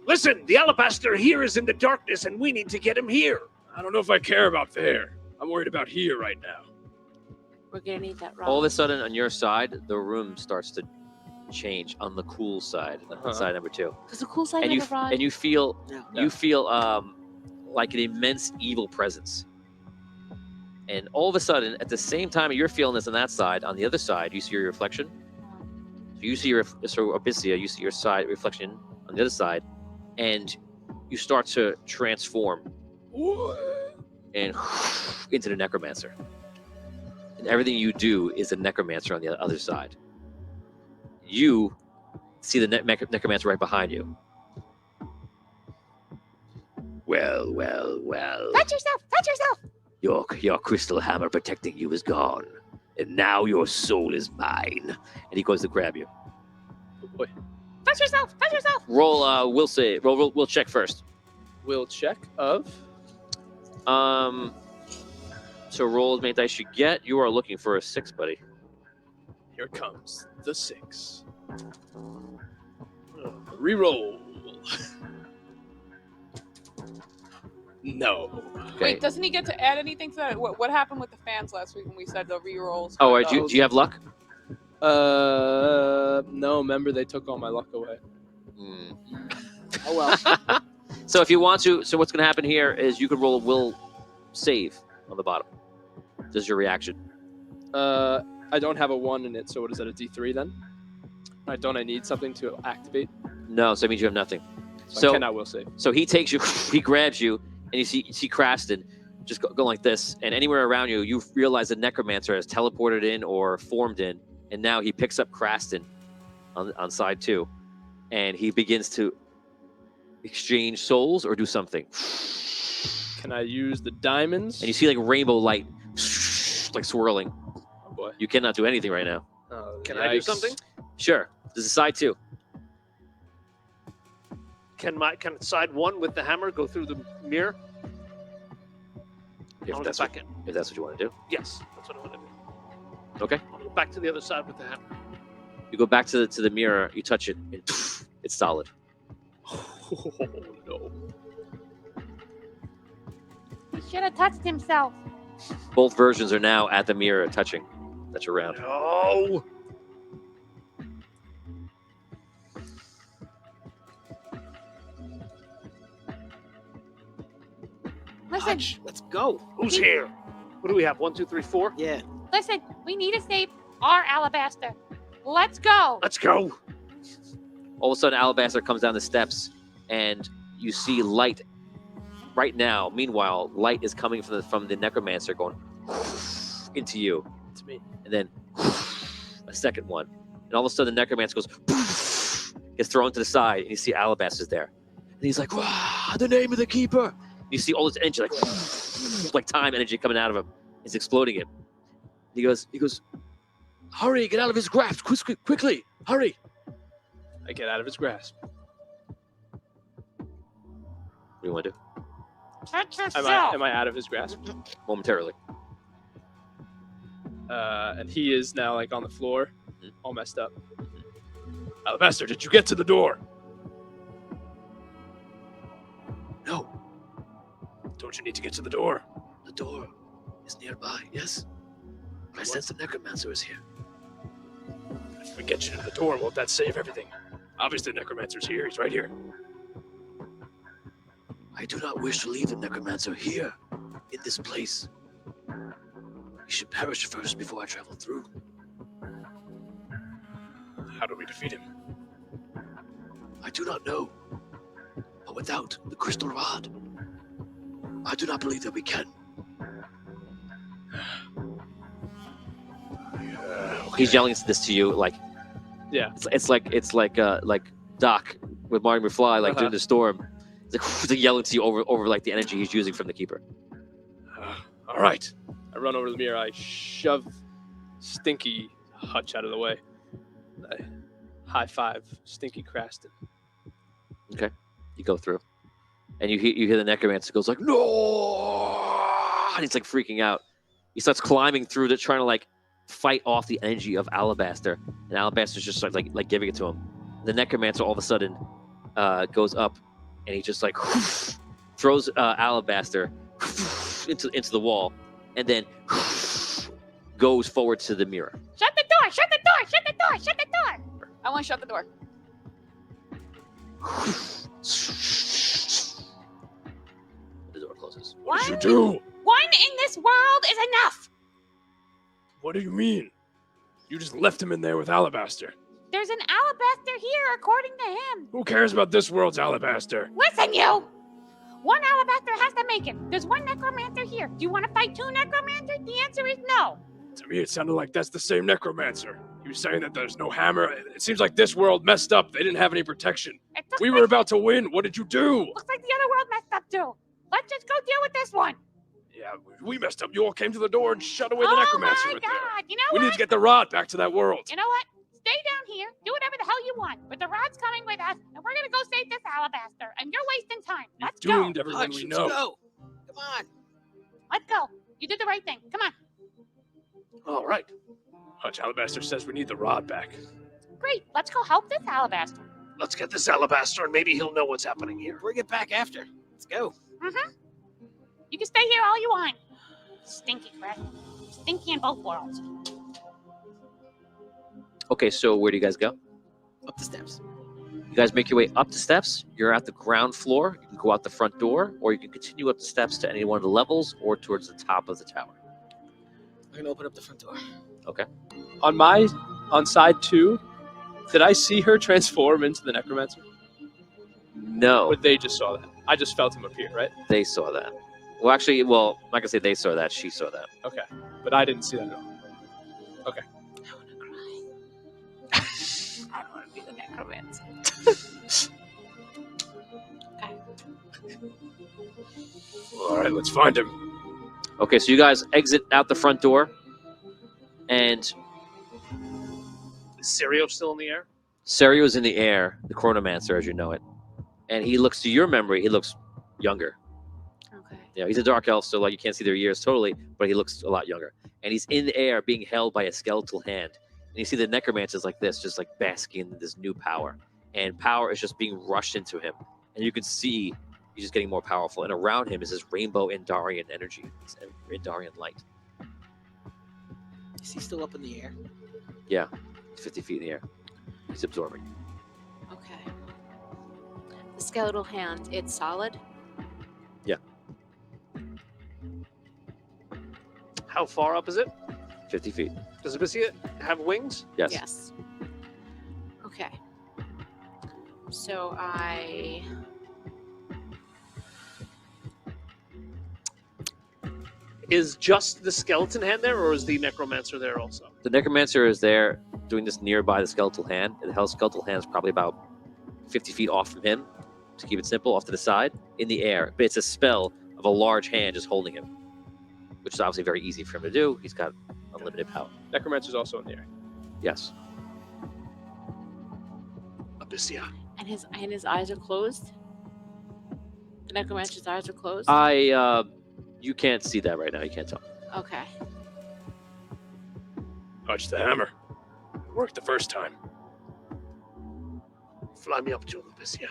Listen, the Alibaster here is in the darkness, and we need to get him here. I don't know if I care about there. I'm worried about here right now. We're gonna need that rod. All of a sudden, on your side, the room starts to change on the cool side, Uh-huh. side number 2, Does the cool side and have a rod? you feel No. you feel like an immense evil presence. And all of a sudden, at the same time you're feeling this on that side, on the other side, you see your reflection. So you see your Abyssia, you see your side reflection on the other side, and you start to transform and into the necromancer. And everything you do is a necromancer on the other side. You see the necromancer right behind you. Well. Touch yourself. Touch yourself. Your crystal hammer protecting you is gone, and now your soul is mine. And he goes to grab you. Oh boy. Touch yourself. Touch yourself. Roll. We'll say. We'll check first. We'll check of. So roll as many dice you get. You are looking for a 6, buddy. Here comes the 6. Reroll. No. Okay. Wait, doesn't he get to add anything to that? What happened with the fans last week when we said the rerolls? Oh, do you have luck? No. Remember, they took all my luck away. Hmm. Oh well. So if you want to, so what's going to happen here is you can roll a will save on the bottom. This is your reaction. I don't have a 1 in it, so what is that, a D3 then? Don't I need something to activate? No, so that means you have nothing. So I cannot will save. So he takes you, he grabs you, and you see Kraston just go like this, and anywhere around you, you realize the necromancer has teleported in or formed in, and now he picks up Kraston on side 2, and he begins to exchange souls or do something. Can I use the diamonds? And you see like rainbow light, like swirling. Oh boy. You cannot do anything right now. Oh, Can I do something? Sure. This is side 2. Can side 1 with the hammer go through the mirror? If I'll that's, go back in. if that's what you want to do. Yes, that's what I want to do. Okay. I'll go back to the other side with the hammer. You go back to the mirror, you touch it, and it's solid. Oh no. He should have touched himself. Both versions are now at the mirror touching. That's your round. No. Listen, Hutch, let's go. Who's here? What do we have? 1, 2, 3, 4. Yeah. listen, we need to save our Alibaster. Let's go. Let's go. All of a sudden, Alibaster comes down the steps, and you see light. Right now, meanwhile, light is coming from the necromancer, going into you. It's me. And then a second one, and all of a sudden, the necromancer goes, gets thrown to the side, and you see Alibaster's there, and he's like, "Wow, the name of the keeper!" And you see all this energy, like time energy coming out of him. He's exploding it. He goes, "Hurry, get out of his grasp, quickly, hurry!" I get out of his grasp. What do you want to do? Touch yourself. Am I out of his grasp? Momentarily. And he is now like on the floor, Mhm. all messed up. Alibaster, did you get to the door? No, Don't you need to get to the door? the door is nearby, yes. But I sense the necromancer is here. If we get you to the door, won't that save everything? Obviously, the necromancer's here. He's right here. I do not wish to leave the necromancer here, in this place. He should perish first before I travel through. How do we defeat him? I do not know. But without the crystal rod, I do not believe that we can. He's yelling this to you, like, Yeah. it's like Doc with Marty McFly, like during the storm. It's like yelling to you over like the energy he's using from the keeper. All right. I run over to the mirror. I shove Stinky Hutch out of the way. I high five Stinky Kraston. You go through, and you hear the necromancer goes like, "No!" And he's like freaking out. He starts climbing through trying to like fight off the energy of Alibaster, and Alibaster's just like giving it to him. The necromancer all of a sudden goes up, and he just like throws Alibaster into the wall, and then goes forward to the mirror. Shut the door! Shut the door! Shut the door! Shut the door! I want to shut the door. The door closes. What did you One- do? One in this world is enough. What do you mean? You just left him in there with Alibaster. There's an Alibaster here, according to him. Who cares about this world's Alibaster? Listen, you! One Alibaster has to make it. There's one necromancer here. Do you want to fight two necromancers? The answer is no. To me, it sounded like that's the same necromancer. He was saying that there's no hammer. It seems like this world messed up. They didn't have any protection. It looks We like, were about to win. What did you do? looks like the other world messed up too. Let's just go deal with this one. Yeah, we messed up. You all came to the door and shut away the Oh necromancer my right there. God! You know We what? need to get the rod back to that world. You know what? Stay down here. Do whatever the hell you want. But the rod's coming with us, and we're gonna go save this Alibaster. And you're wasting time. You Let's go. doomed everyone Hutch, we let's know. go. Come on. Let's go. You did the right thing. Come on. All right. Hutch, Alibaster says we need the rod back. Great. Let's go help this Alibaster. Let's get this Alibaster, and maybe he'll know what's happening here. Bring it back after. Let's go. You can stay here all you want. Stinky crap. Stinky in both worlds. Okay, so where do you guys go? Up the steps. You guys make your way up the steps. You're at the ground floor. You can go out the front door, or you can continue up the steps to any one of the levels or towards the top of the tower. I'm gonna open up the front door. On side 2, did I see her transform into the necromancer? No, Or they just saw that? I just felt him appear, right? they saw that. Well, actually, I'm not gonna say they saw that. She saw that. Okay. But I didn't see that at all. I want to cry. I don't want to be the necromancer. All right, let's find him. Okay, so you guys exit out the front door, and Is Sirio still in the air? Serio's in the air, the chronomancer as you know it, and he looks, to your memory, he looks younger. Okay. Yeah, he's a dark elf, so like you can't see their years totally, but he looks a lot younger. And he's in the air, being held by a skeletal hand. And you see the necromancer's like this, just like basking in this new power, and power is just being rushed into him. And you can see he's just getting more powerful. And around him is this rainbow Andarian energy, this Andarian light. Is he still up in the air? Yeah, 50 feet in the air. He's absorbing. Okay. The skeletal hand, it's solid? How far up is it? 50 feet. Does Abyssia have wings? Yes. Yes. Okay. So I... Is just the skeleton hand there, or is the necromancer there also? The necromancer is there doing this nearby the skeletal hand. And the skeletal hand is probably about 50 feet off from him, to keep it simple, off to the side, in the air. But it's a spell of a large hand just holding him, which is obviously very easy for him to do. He's got unlimited power. Necromancer's also in the air. Yes. Abyssia. And his eyes are closed? The necromancer's eyes are closed? You can't see that right now. You can't tell. Okay. Touch the hammer. Worked the first time. Fly me up to him, Abyssia.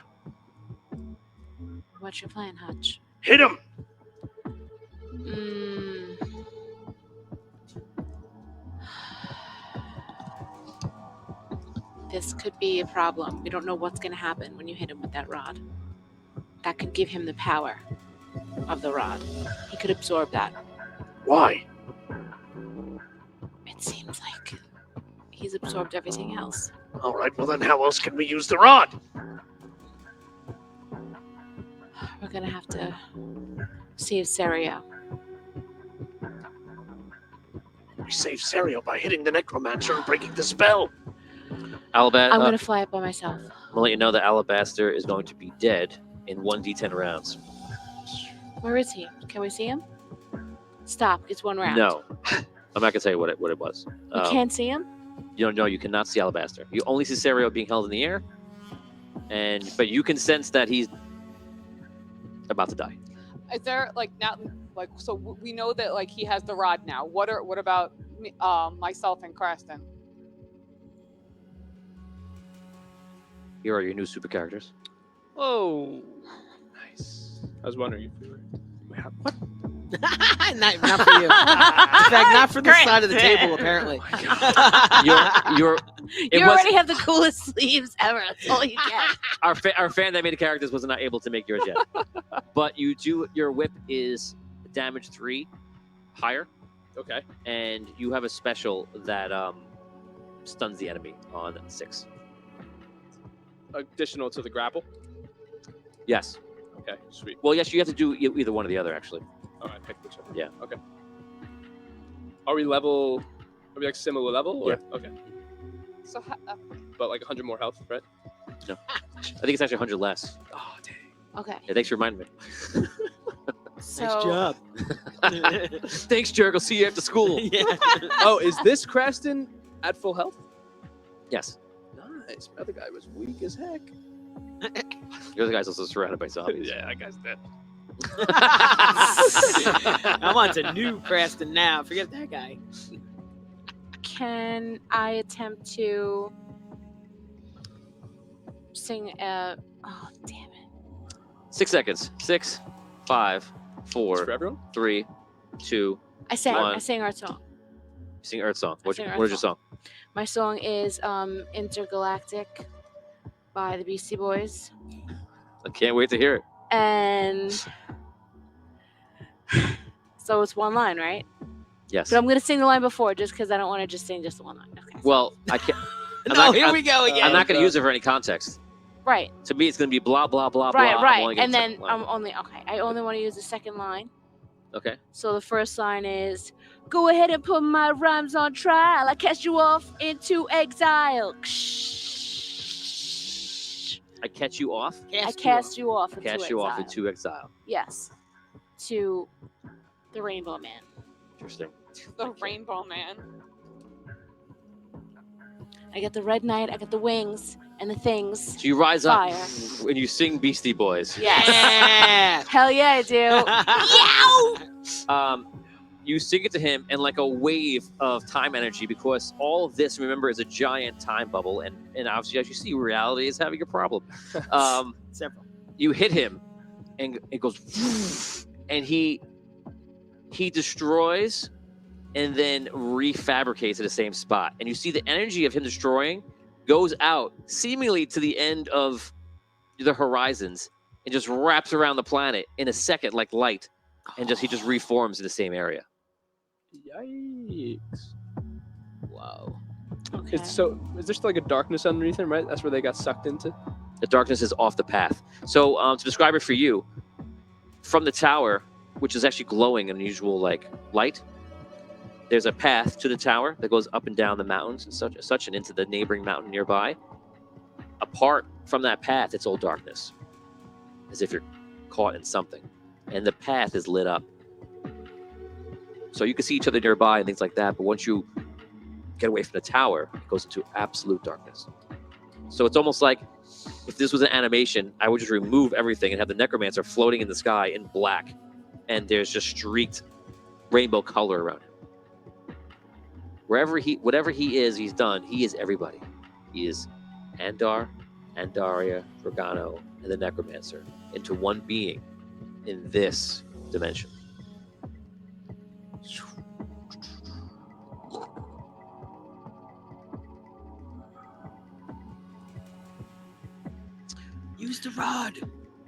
What's your plan, Hutch? Hit him! This could be a problem. We don't know what's going to happen when you hit him with that rod. That could give him the power of the rod. He could absorb that. Why? It seems like he's absorbed everything else. All right, well then how else can we use the rod? We're going to have to save Serio. We save Serio by hitting the necromancer and breaking the spell. Alabaster. I'm going to fly up by myself. I'm gonna let you know that Alibaster is going to be dead in 1d10 rounds. Where is he? Can we see him? Stop. It's one round. No, I'm not gonna tell you what it was. You can't see him? You don't know. You cannot see Alibaster. You only see Serio being held in the air, but you can sense that he's about to die. Is there so we know that like he has the rod now. What about myself and Creston? Here are your new super characters. Oh, nice. I was wondering if we were. What? not for you. In fact, not for this side of the table, apparently. You already have the coolest sleeves ever. That's all you get. Our fan that made the characters was not able to make yours yet. But your whip is damage 3 higher, Okay. and you have a special that stuns the enemy on 6. Additional to the grapple. Yes. Okay, sweet. Well, yes, you have to do either one or the other, actually. All right, pick whichever. Yeah. Okay. Are we like similar level? Or? Yeah. Okay. So But like 100 more health, right? No. I think it's actually 100 less. Oh, dang. Okay. Yeah, thanks for reminding me. So, Nice job. Thanks, Jerk. I'll see you after school. Yeah. Oh, is this Creston at full health? Yes. Nice. My other guy was weak as heck. Your other guy's also surrounded by zombies. Yeah, that guy's dead. I'm on to new Creston now. Forget that guy. can I attempt to sing oh, damn it. 6 seconds. 6, 5, It's 4, for everyone. 3, 2. I sang One. our song. Sing Earth Song. What sing is Earth your Song. song? My song is Intergalactic by the Beastie Boys. I can't wait to hear it. And so it's one line, right? Yes. But I'm going to sing the line before just because I don't want to just sing just the one line. Okay. Well, I can't. I'm No, not, here I'm, we go again. I'm not going to use it for any context. Right. To me, it's going to be blah blah blah Right, blah. right. And then I'm only okay. I only want to use the second line. Okay. So the first line is, "Go ahead and put my rhymes on trial. I cast you off into exile. I catch you off. I cast you off into Cast exile. you off into exile. Yes. To the Rainbow Man. Interesting. The Rainbow Man. I got the red knight. I got the wings and the things. So you rise up Fire. and you sing Beastie Boys. Yes. Yeah. Hell yeah, I do. You sing it to him, and like a wave of time energy, because all of this, remember, is a giant time bubble, and obviously, as you see, reality is having a problem. Several. You hit him, and it goes, and he destroys, and then refabricates at the same spot, and you see the energy of him destroying goes out seemingly to the end of the horizons and just wraps around the planet in a second like light, and he just reforms in the same area. Yikes! Whoa. Okay. Is there still like a darkness underneath him? Right. That's where they got sucked into. The darkness is off the path. So to describe it for you, from the tower, which is actually glowing in unusual like light, there's a path to the tower that goes up and down the mountains and such and into the neighboring mountain nearby. Apart from that path, it's all darkness, as if you're caught in something, and the path is lit up. So you can see each other nearby and things like that, but once you get away from the tower, it goes into absolute darkness. So it's almost like if this was an animation, I would just remove everything and have the necromancer floating in the sky in black, and there's just streaked rainbow color around him. Whatever he is, he's done. He is everybody. He is Andar, Andaria, Dragano, and the necromancer into one being in this dimension. Use the rod.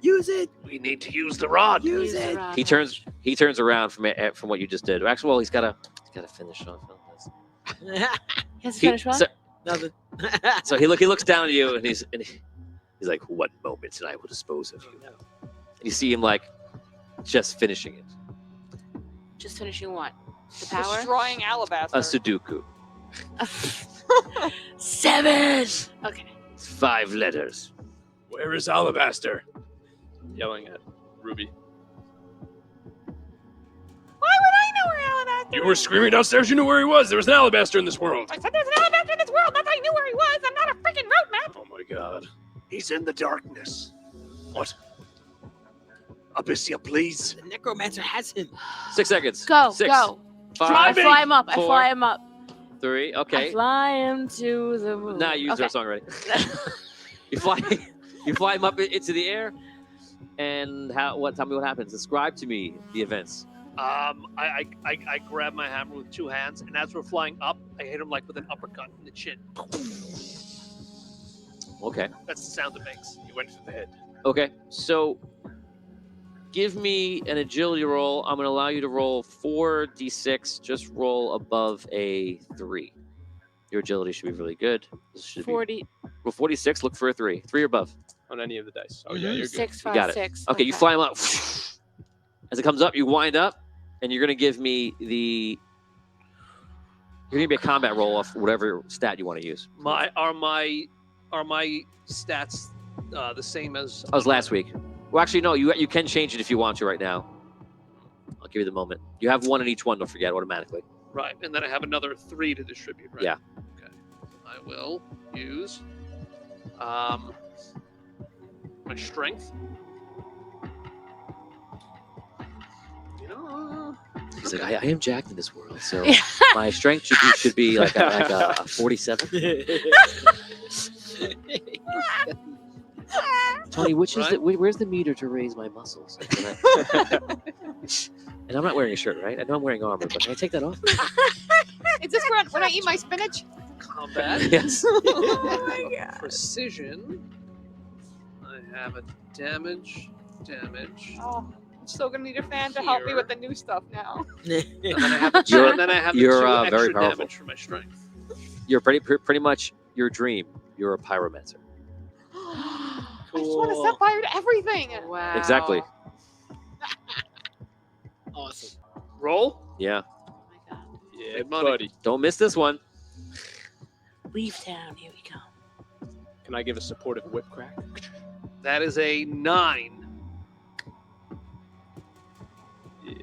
Use it. We need to use the rod. Use it. He turns around from what you just did. Actually, well, he's got to finish off on this. He has to finish what? Nothing. So he looks down at you, and he's like, "What moment, and I will dispose of you." And you see him like just finishing it. Just finishing what? The power? Destroying Alibaster. A Sudoku. 7. Okay. It's 5 letters. Where is Alibaster? Yelling at Ruby. Why would I know where Alibaster You were screaming downstairs. You knew where he was. There was an Alibaster in this world. I said there's an Alibaster in this world, not that I knew where he was. I'm not a freaking road map. Oh my God. He's in the darkness. What? Abyssia, please. The necromancer has him. 6 seconds. Go. 6, Go. 5, I fly him up. I 4, fly him up. 3. I Okay. fly him to the moon. Now you used our song already. You fly him up into the air, and tell me what happens. Describe to me the events. I grab my hammer with 2 hands, and as we're flying up, I hit him like with an uppercut in the chin. Okay. That's the sound it makes. He went for the head. Okay. So give me an agility roll. I'm going to allow you to roll 4d6. Just roll above a 3. Your agility should be really good. This should 40. Roll 46. Look for a 3. 3 or above. On any of the dice. Oh yeah, you're good. 6, You 5, got it. 6. Okay, you fly him up. As it comes up, you wind up, and you're going to give me You're going to give me a combat roll off whatever stat you want to use. Are my stats the same as? That was last week. Well, actually, no. You can change it if you want to right now. I'll give you the moment. You have 1 in each one. Don't forget automatically. Right, and then I have another 3 to distribute. Right? Yeah. Okay. I will use my strength. You know. He's like, I am jacked in this world, so my strength should be like a 47. Tony, which is Right? where's the meter to raise my muscles? And I'm not wearing a shirt, right? I know I'm wearing armor, but can I take that off? Is this when I eat my spinach? Combat. Yes. Oh my god. Precision. I have a damage. Oh, I'm still gonna need a fan to help me Here. with the new stuff now. And then I have the You're- and then I have the you're, 2 very extra powerful. damage for my strength. You're pretty much your dream. You're a pyromancer. I just want to set fire to everything. Wow. Exactly. Awesome. Roll. Yeah. Oh my god. Yeah, Big money. buddy. Don't miss this one. Leave town. Here we come. Can I give a supportive whip crack? That is a 9. Yeah.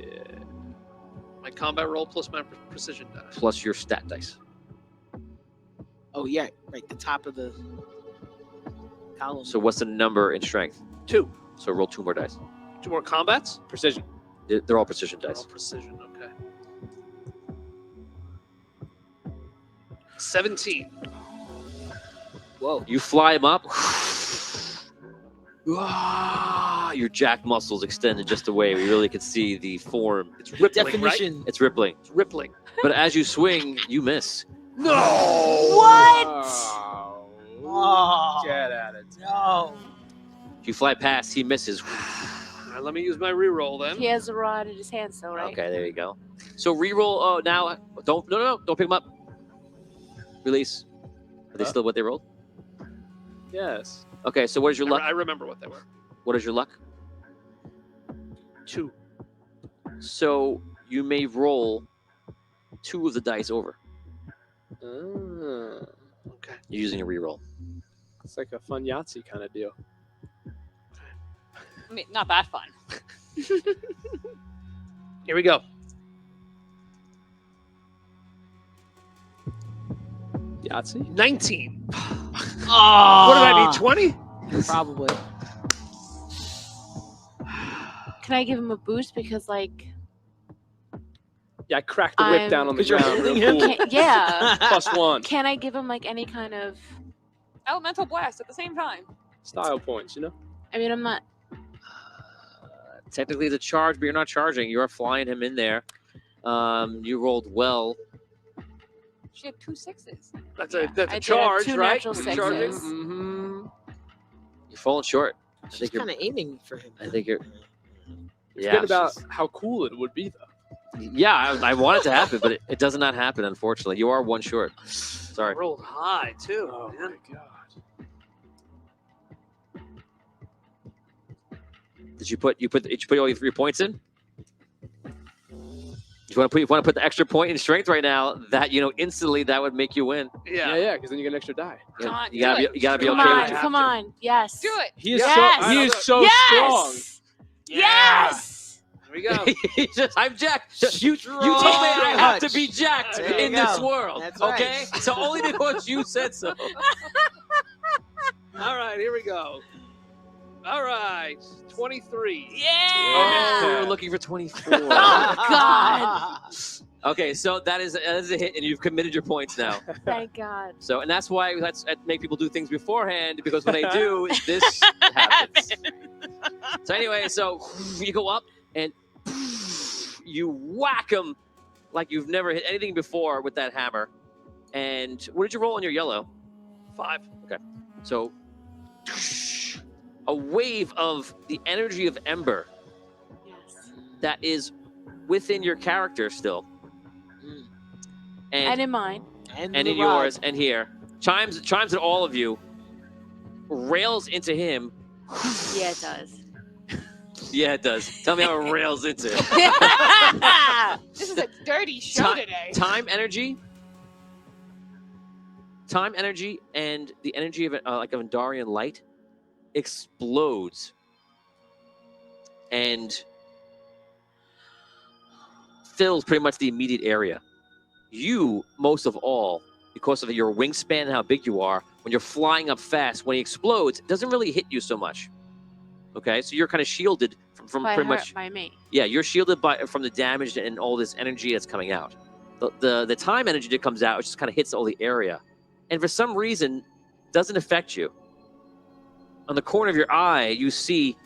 My combat roll plus my precision die. Plus your stat dice. Oh yeah, right. The top of the column. So what's the number in strength? 2. So roll 2 more dice. 2 more combats. Precision. They're all precision Oh, dice. precision. Okay. 17. Whoa. You fly him up. Ah, your jack muscles extended just a way. We really could see the form. It's rippling, Definition. right? It's rippling. It's rippling. But as you swing, you miss. No. What? Oh, Get at it. no. You fly past, he misses. All right, let me use my reroll then. He has a rod in his hand, so right. Okay, there you go. So reroll. Oh, now don't don't pick them up. Release. Are they Huh? still what they rolled? Yes. Okay, so what is your luck? I remember what they were. What is your luck? 2. So you may roll 2 of the dice over. Ah, Okay. You're using a reroll. it's like a fun Yahtzee kind of deal. I mean, not that fun. Here we go. Yahtzee? 19. Oh, What did I need? 20? Probably. Can I give him a boost because like Yeah, I cracked the whip I'm- down on the 'Cause you're ground. holding Real him? cool. yeah. +1. Can I give him like any kind of? Elemental blast at the same time. Style points, you know? I mean, I'm not. Technically, it's a charge, but you're not charging. You are flying him in there. You rolled well. She had 2 6s. That's Yeah, a that's I a did have charge, 2 right? natural Charging. sixes. Mm-hmm. You're falling short. She's think you're- kind of aiming for him. I think you're. Forget about she's- how cool it would be, though. Yeah, I want it to happen, but it does not happen. Unfortunately, you are 1 short. Sorry. I rolled high too. Oh, man. my God. Did you put all your 3 points in? You want to put the extra point in strength right now? That instantly that would make you win. Yeah, Yeah. because then you get an extra die. Come on, You gotta do be okay Come with on, it. come on. Yes. Do it. He is Yes! so, he is so strong. Yes. Yeah. Yes. Here we go. He's just, I'm jacked. You told me I have to be jacked There you in this go. world. That's Okay, right. so only because you said so. All right, here we go. All right, 23. Yeah. Oh, we were looking for 24. Oh God. Okay, so that is a hit, and you've committed your points now. Thank God. So, and that's why let's make people do things beforehand, because when they do, this happens. So anyway, so you go up and you whack them like you've never hit anything before with that hammer. And what did you roll on your yellow? 5. So a wave of the energy of Ember Yes. that is within your character still. And And in mine. in the yours rod. and here. Chimes at all of you, rails into him. Yeah, it does. Yeah, it does. Tell me how it rails into him. This is a dirty show today. Time energy, and the energy of like of Andarian light explodes and fills pretty much the immediate area. You, most of all, because of your wingspan and how big you are, when you're flying up fast, when he explodes, it doesn't really hit you so much. Okay, so you're kind of shielded from by pretty her, much. by me. Yeah, you're shielded from the damage and all this energy that's coming out. The time energy that comes out, it just kind of hits all the area, and for some reason, doesn't affect you on the corner of your eye, you see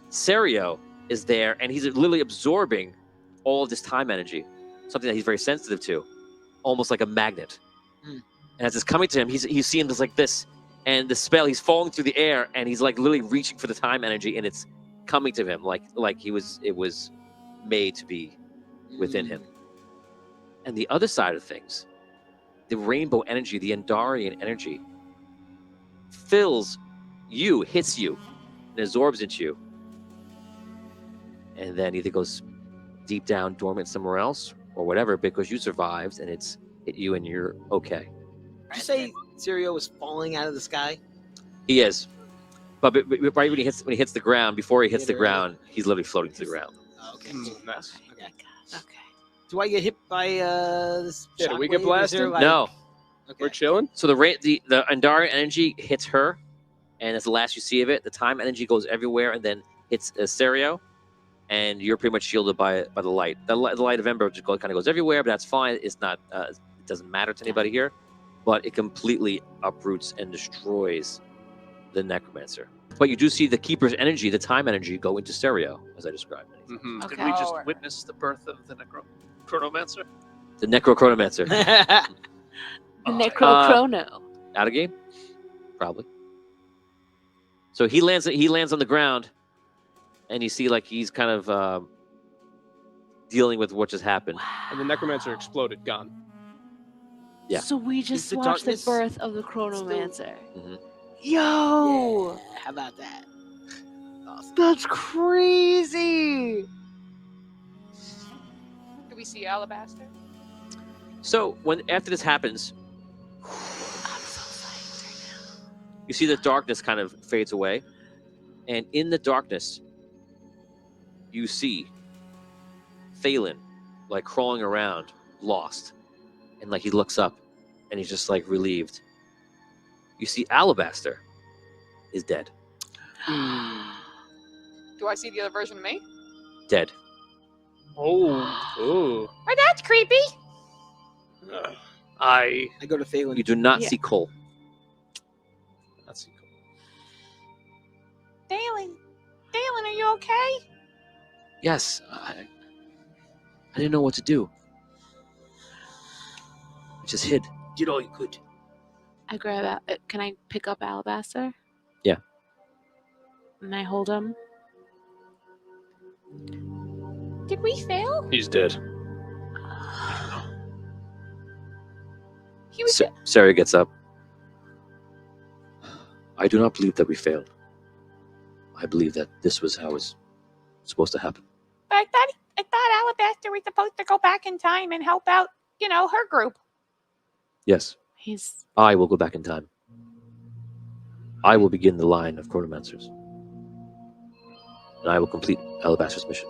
Serio is there, and he's literally absorbing all of this time energy, something that he's very sensitive to, almost like a magnet. Mm. And as it's coming to him, he's seeing this like this, and the spell, he's falling through the air, and he's like literally reaching for the time energy, and it's coming to him like it was made to be within him. And the other side of things, the rainbow energy, the Andarian energy, fills you, hits you, and absorbs into you. And then either goes deep down, dormant somewhere else, or whatever, because you survived and it's hit you and you're okay. Did you say Sirio was falling out of the sky? He is. But right when he hits the ground, before he hits the Literally. ground, he's literally floating to the ground. Oh, okay. Nice. Okay. Okay. Do I get hit by this? Yeah, do we get shockwave? Is blasted? there, like- No. Okay. We're chilling. So the Andarian energy hits her, and that's the last you see of it. The time energy goes everywhere and then hits Serio, and you're pretty much shielded by the light. The light of Ember just kind of goes everywhere, but that's fine. It's not. It doesn't matter to anybody here, but it completely uproots and destroys the Necromancer. But you do see the Keeper's energy, the time energy, go into Serio, as I described. Mm-hmm. Did Okay. we just Oh. witness the birth of the Chronomancer? The Necrochronomancer. The Necrochrono. Out of game? Probably. So he lands on the ground, and you see like he's kind of dealing with what just happened. And the necromancer exploded, gone. Yeah. So we just the watched the darkness birth of the Chronomancer. Mhm. Yo! Yeah, how about that? Awesome. That's crazy! Do we see Alibaster? So after this happens, I'm so psyched right you see the darkness kind of fades away, and in the darkness, you see Phelan like crawling around, lost, and like he looks up, and he's just like relieved. You see Alibaster is dead. now. Do I see the other version of me? Dead. Oh. Oh. Oh, that's creepy. I I go to Phelan. You do not Yeah. see Cole. That's cool. Dalen, are you okay? Yes, I didn't know what to do. I just hid. Did all you could. I grab can I pick up Alibaster? Yeah. And I hold him. Did we fail? He's dead. He was. Sarah gets up. I do not believe that we failed. I believe that this was how it was supposed to happen. But I thought Alabaster was supposed to go back in time and help out, her group. Yes, He's I will go back in time. I will begin the line of Chronomancers. And I will complete Alabaster's mission.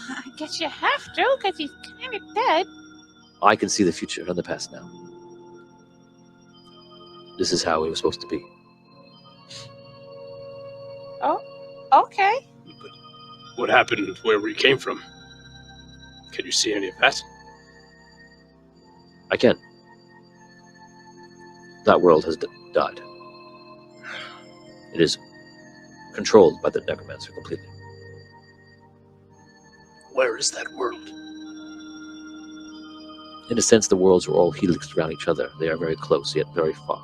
I guess you have to, because he's kind of dead. I can see the future and the past now. This is how it was supposed to be. Okay. But what happened where we came from? Can you see any of that? I can. That world has died. It is controlled by the Necromancer completely. where is that world? In a sense, the worlds are all helixed around each other. They are very close, yet very far.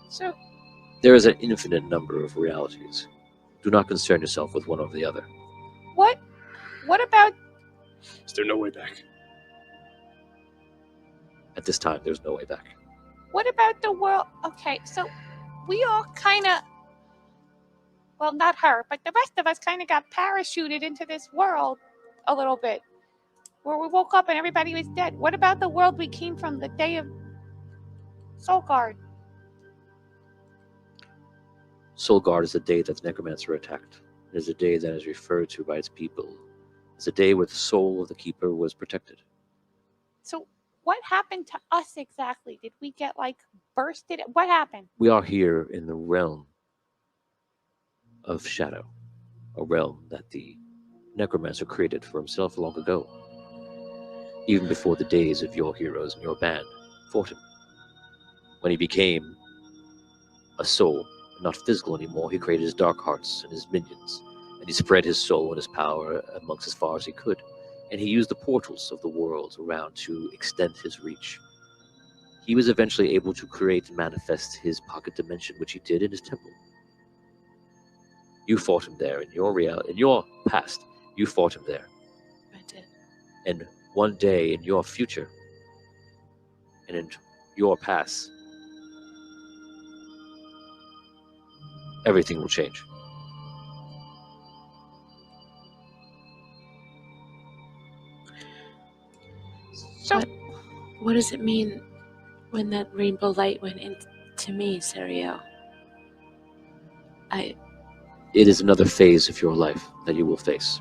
So, There is an infinite number of realities. Do not concern yourself with one over the other. what about, Is there no way back? At this time, there's no way back. what about the world? Okay, so we all kind of, well, not her, but the rest of us kind of got parachuted into this world a little bit, where we woke up and everybody was dead. What about the world we came from the day of Soulguard? Soulguard is the day that the Necromancer attacked. It is a day that is referred to by its people as a day where the soul of the Keeper was protected. So what happened to us exactly? Did we get bursted? What happened? We are here in the realm of shadow, a realm that the Necromancer created for himself long ago, even before the days of your heroes and your band fought him. When he became a soul, not physical anymore. He created his dark hearts and his minions, and he spread his soul and his power amongst as far as he could. And he used the portals of the worlds around to extend his reach. He was eventually able to create and manifest his pocket dimension, which he did in his temple. You fought him there in your past. You fought him there. I did. And one day in your future, and in your past, everything will change. So, What does it mean when that rainbow light went into me, Serial? It is another phase of your life that you will face.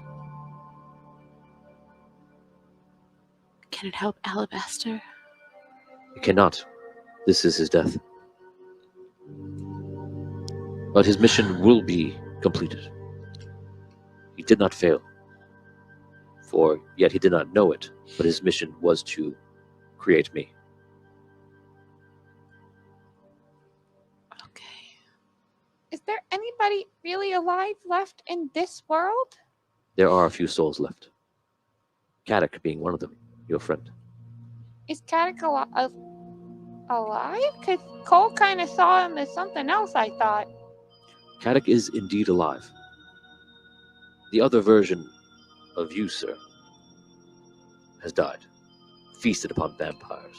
Can it help Alibaster? It cannot. This is his death. But his mission will be completed. He did not fail. For yet he did not know it, but his mission was to create me. Okay. is there anybody really alive left in this world? There are a few souls left. Kadak being one of them, your friend. Is Kadak alive? Because Cole kind of saw him as something else, I thought. Kadak is indeed alive. The other version of you, sir, has died, feasted upon vampires.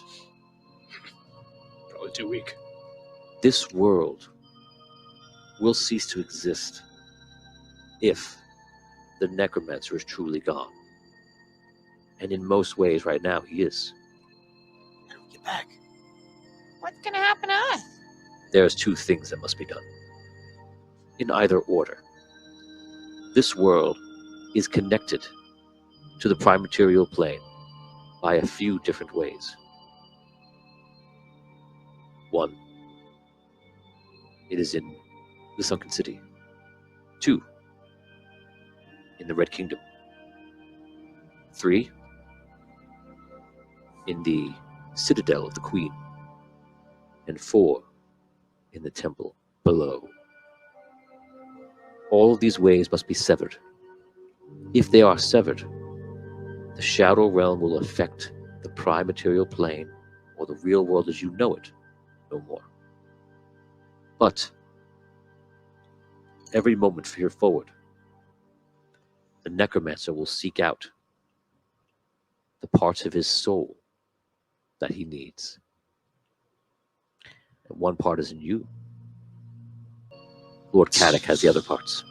Probably too weak. This world will cease to exist if the necromancer is truly gone. And in most ways right now he is. How do we get back? What's going to happen to us? There's two things that must be done. In either order. This world is connected to the prime material plane by a few different ways. One, it is in the Sunken City. Two, in the Red Kingdom. Three, in the Citadel of the Queen. And four, in the temple below. All of these ways must be severed. If they are severed, the Shadow Realm will affect the prime material plane, or the real world as you know it, no more. But every moment from here forward, the Necromancer will seek out the parts of his soul that he needs. And one part is in you. Lord Kadak has the other parts.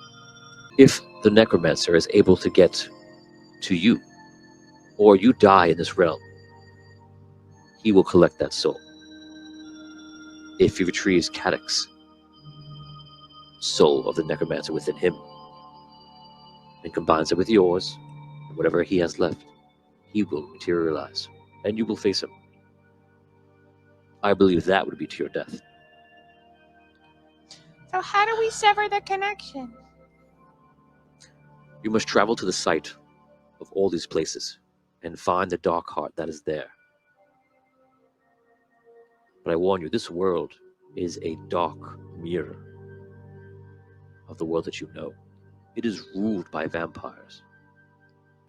If the Necromancer is able to get to you, or you die in this realm, he will collect that soul. If he retrieves Kadak's soul of the Necromancer within him, and combines it with yours, and whatever he has left, he will materialize, and you will face him. I believe that would be to your death. So how do we sever the connection? You must travel to the site of all these places and find the dark heart that is there. But I warn you, this world is a dark mirror of the world that you know. It is ruled by vampires.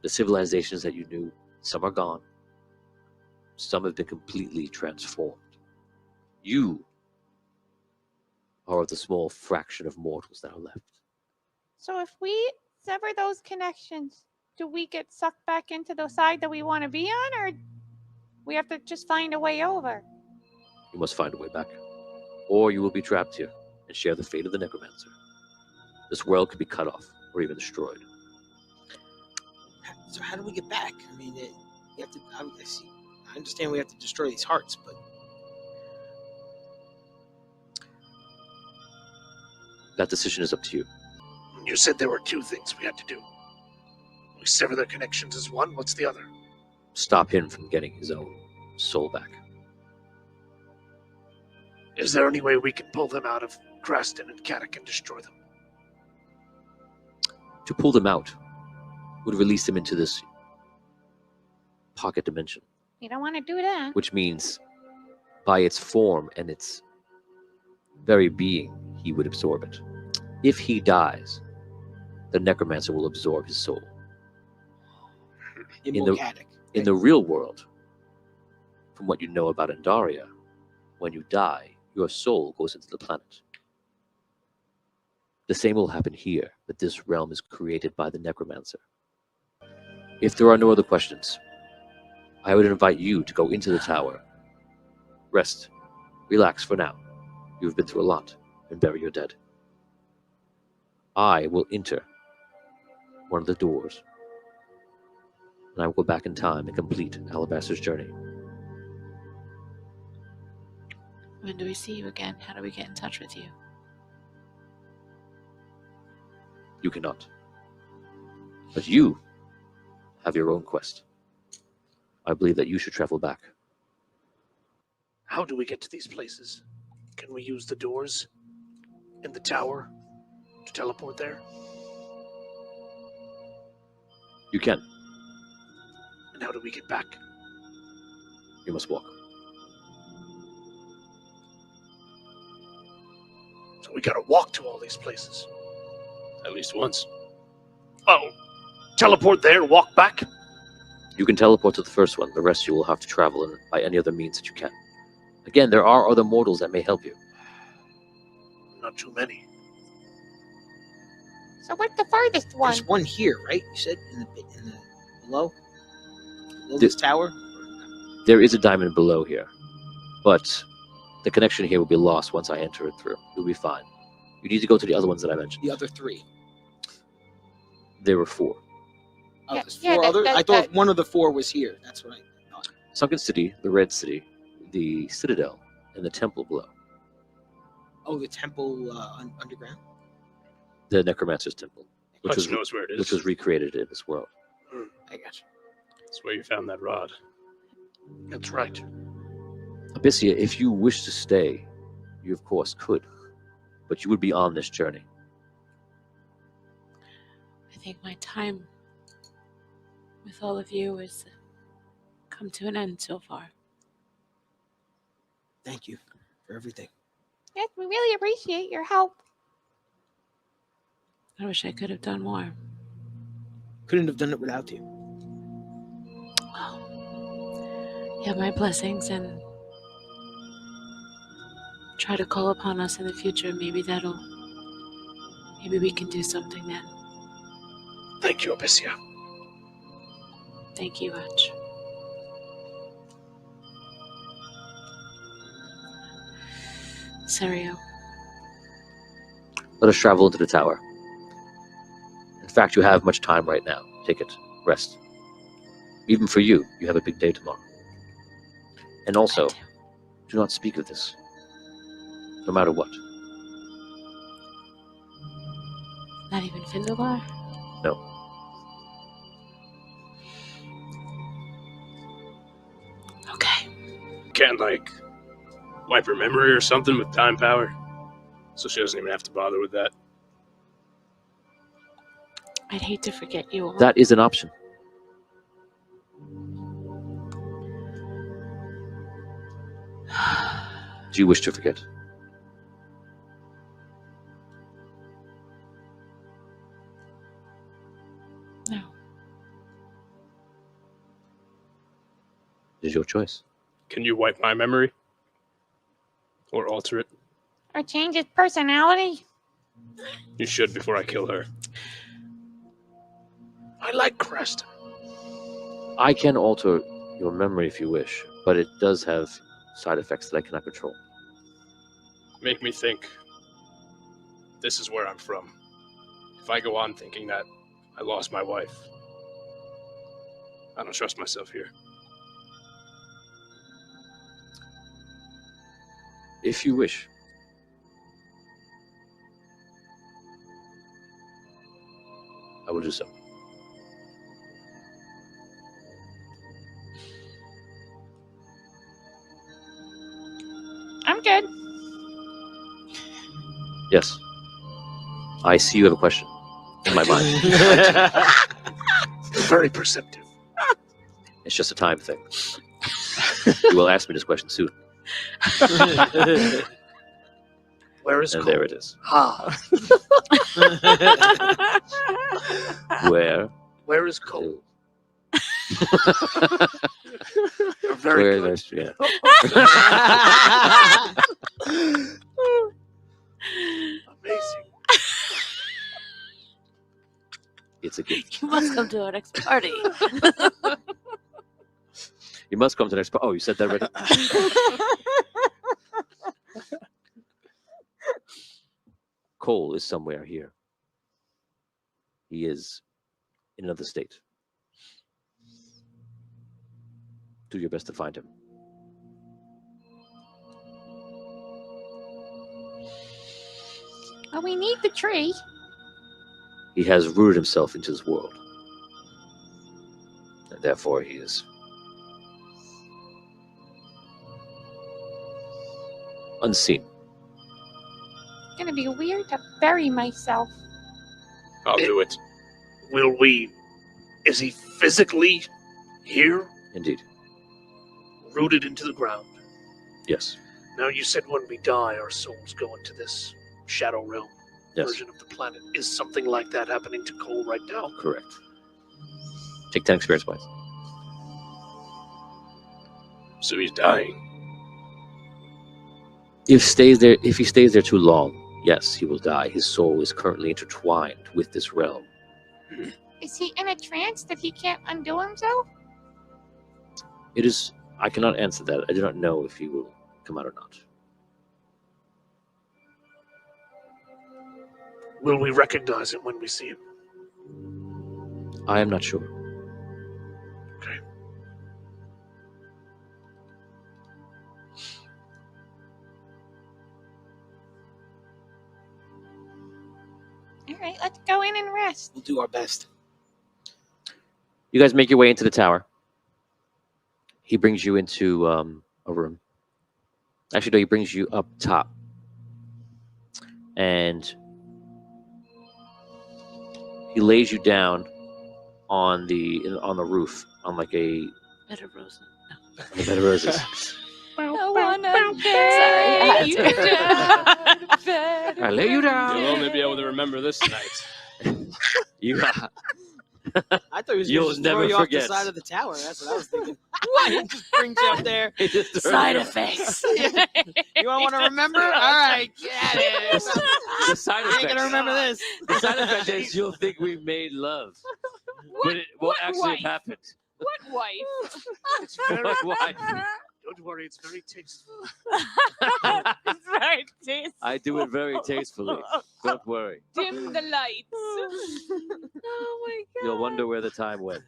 The civilizations that you knew, some are gone. Some have been completely transformed. You are of the small fraction of mortals that are left. So if we sever those connections, do we get sucked back into the side that we want to be on, or we have to just find a way over? You must find a way back, or you will be trapped here and share the fate of the Necromancer. This world could be cut off or even destroyed. So how do we get back? I mean, you have to. I understand we have to destroy these hearts, but That decision is up to you. You said there were two things we had to do. We sever their connections as one. What's the other? Stop him from getting his own soul back. Is there any way we can pull them out of Kraston and Kadak and destroy them? To pull them out would release them into this pocket dimension, We don't want to do that. which means by its form and its very being, he would absorb it. If he dies, the necromancer will absorb his soul. Immortalic. In the real world, from what you know about Andaria, when you die, your soul goes into the planet. The same will happen here, but this realm is created by the necromancer. If there are no other questions, I would invite you to go into the tower. Rest. Relax for now. You've been through a lot, and bury your dead. I will enter one of the doors, and I will go back in time and complete Alibaster's journey. When do we see you again? How do we get in touch with you? You cannot. But you have your own quest. I believe that you should travel back. How do we get to these places? Can we use the doors in the tower to teleport there? You can. And how do we get back? You must walk. So we gotta walk to all these places. At least once. Oh, teleport there, walk back? You can teleport to the first one. The rest you will have to travel in by any other means that you can. Again, there are other mortals that may help you. Not too many. So what's the farthest one? There's one here, right? You said in the below this tower. There is a diamond below here, but the connection here will be lost once I enter it through. You'll be fine. You need to go to the other ones that I mentioned. The other three. There were 4. Oh, Yeah, there's yeah, 4 that- others. that- I thought that- one of the 4 was here. That's what I thought. Sunken City, the Red City, the Citadel, and the Temple below. Oh, the temple underground. The Necromancer's Temple, which Hutch was, knows where it is. which was recreated in this world. I got you. That's where you found that rod. That's right. Abyssia, if you wish to stay, you of course could, but you would be on this journey. I think my time with all of you has come to an end so far. Thank you for everything. Yes, we really appreciate your help. I wish I could have done more. Couldn't have done it without you. Well, you have my blessings and try to call upon us in the future. Maybe we can do something then. Thank you, Abyssia. Thank you, Hutch. Serio. Let us travel into the tower. In fact, you have much time right now. Take it. Rest. Even for you, you have a big day tomorrow. And also, do not speak of this. No matter what. Not even Findelar? No. Okay. Can't, wipe her memory or something with time power? So she doesn't even have to bother with that. I'd hate to forget you all. That is an option. Do you wish to forget? No. It is your choice. Can you wipe my memory? Or alter it? Or change his personality? You should before I kill her. I like Crest. I can alter your memory if you wish, but it does have side effects that I cannot control. Make me think this is where I'm from. If I go on thinking that I lost my wife, I don't trust myself here. If you wish. I will do so. I'm good. Yes. I see you have a question in my mind. You're very perceptive. It's just a time thing. You will ask me this question soon. Where is And Cole? there it is. Ah, Where? where is Cole? You're very Where good. is yeah. Amazing. It's a gift. You must come to our next party. You must come to the next. Oh, you said that already. Cole is somewhere here. He is in another state. Do your best to find him. Well, we need the tree. He has rooted himself into this world. And therefore he is unseen. It's gonna be weird to bury myself. I'll do it. Will we? Is he physically here, Indeed. rooted into the ground? Yes. Now, you said when we die, our souls go into this shadow realm Yes. version of the planet. Is something like that happening to Cole right now? Correct. Take 10 experience points. So he's dying. If he stays there too long, yes, he will die. His soul is currently intertwined with this realm. Is he in a trance that he can't undo himself? It is. I cannot answer that. I do not know if he will come out or not. Will we recognize it when we see him? I am not sure. Okay. All right, let's go in and rest. We'll do our best. You guys make your way into the tower. He brings you into a room. Actually, no, he brings you up top. And he lays you down on the roof, on like a Bed of roses. bed of roses. I wanna Sorry, I had you to. down. I lay you down. You'll only be able to remember this tonight. You I thought he was You'll going to throw never you forget. off the side of the tower. That's what I was thinking. He just brings you up there. Side effects. You want to remember? All right, get it. The side You ain't effect. gonna remember this. The side effect is you'll think we made love, but it won't actually wife? have happened. What wife? It's very. What wife? Don't worry, it's very tasteful. It's very tasty. I do it very tastefully. Don't worry. Dim the lights. Oh my god. You'll wonder where the time went.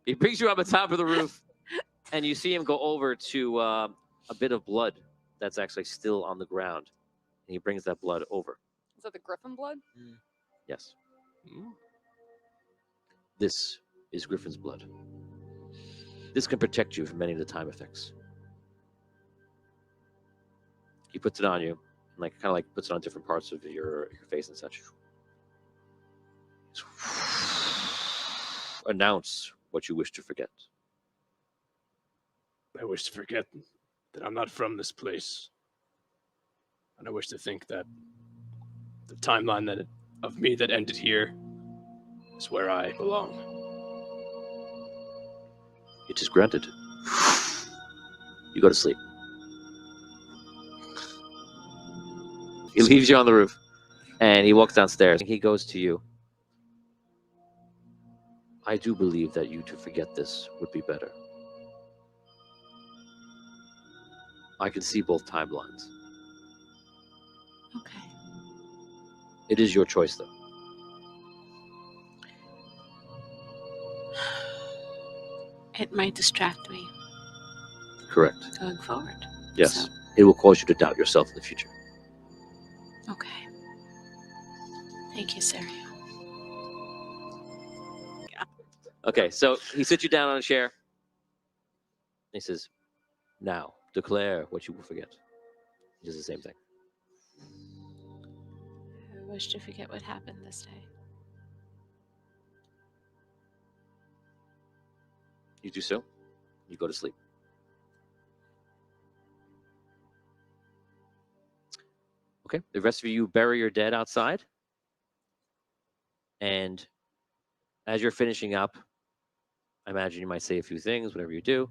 He brings you up on top of the roof, and you see him go over to a bit of blood that's actually still on the ground. And he brings that blood over. Is that the griffin blood? Yes. This is Griffin's blood. This can protect you from many of the time effects. He puts it on you, and kind of like puts it on different parts of your face and such. Announce what you wish to forget. I wish to forget that I'm not from this place. And I wish to think that the timeline of me that ended here is where I belong. It is granted. You go to sleep. He leaves you on the roof, and he walks downstairs. He goes to you. I do believe that you to forget this would be better. I can see both timelines. Okay. It is your choice, though. It might distract me Correct. going forward. Yes. So, It will cause you to doubt yourself in the future. okay. Thank you, Sario. Okay, so he sits you down on a chair. He says, now, declare what you will forget. He does the same thing. I wish to forget what happened this day. You do so. You go to sleep. Okay. The rest of you bury your dead outside. And as you're finishing up, I imagine you might say a few things, whatever you do.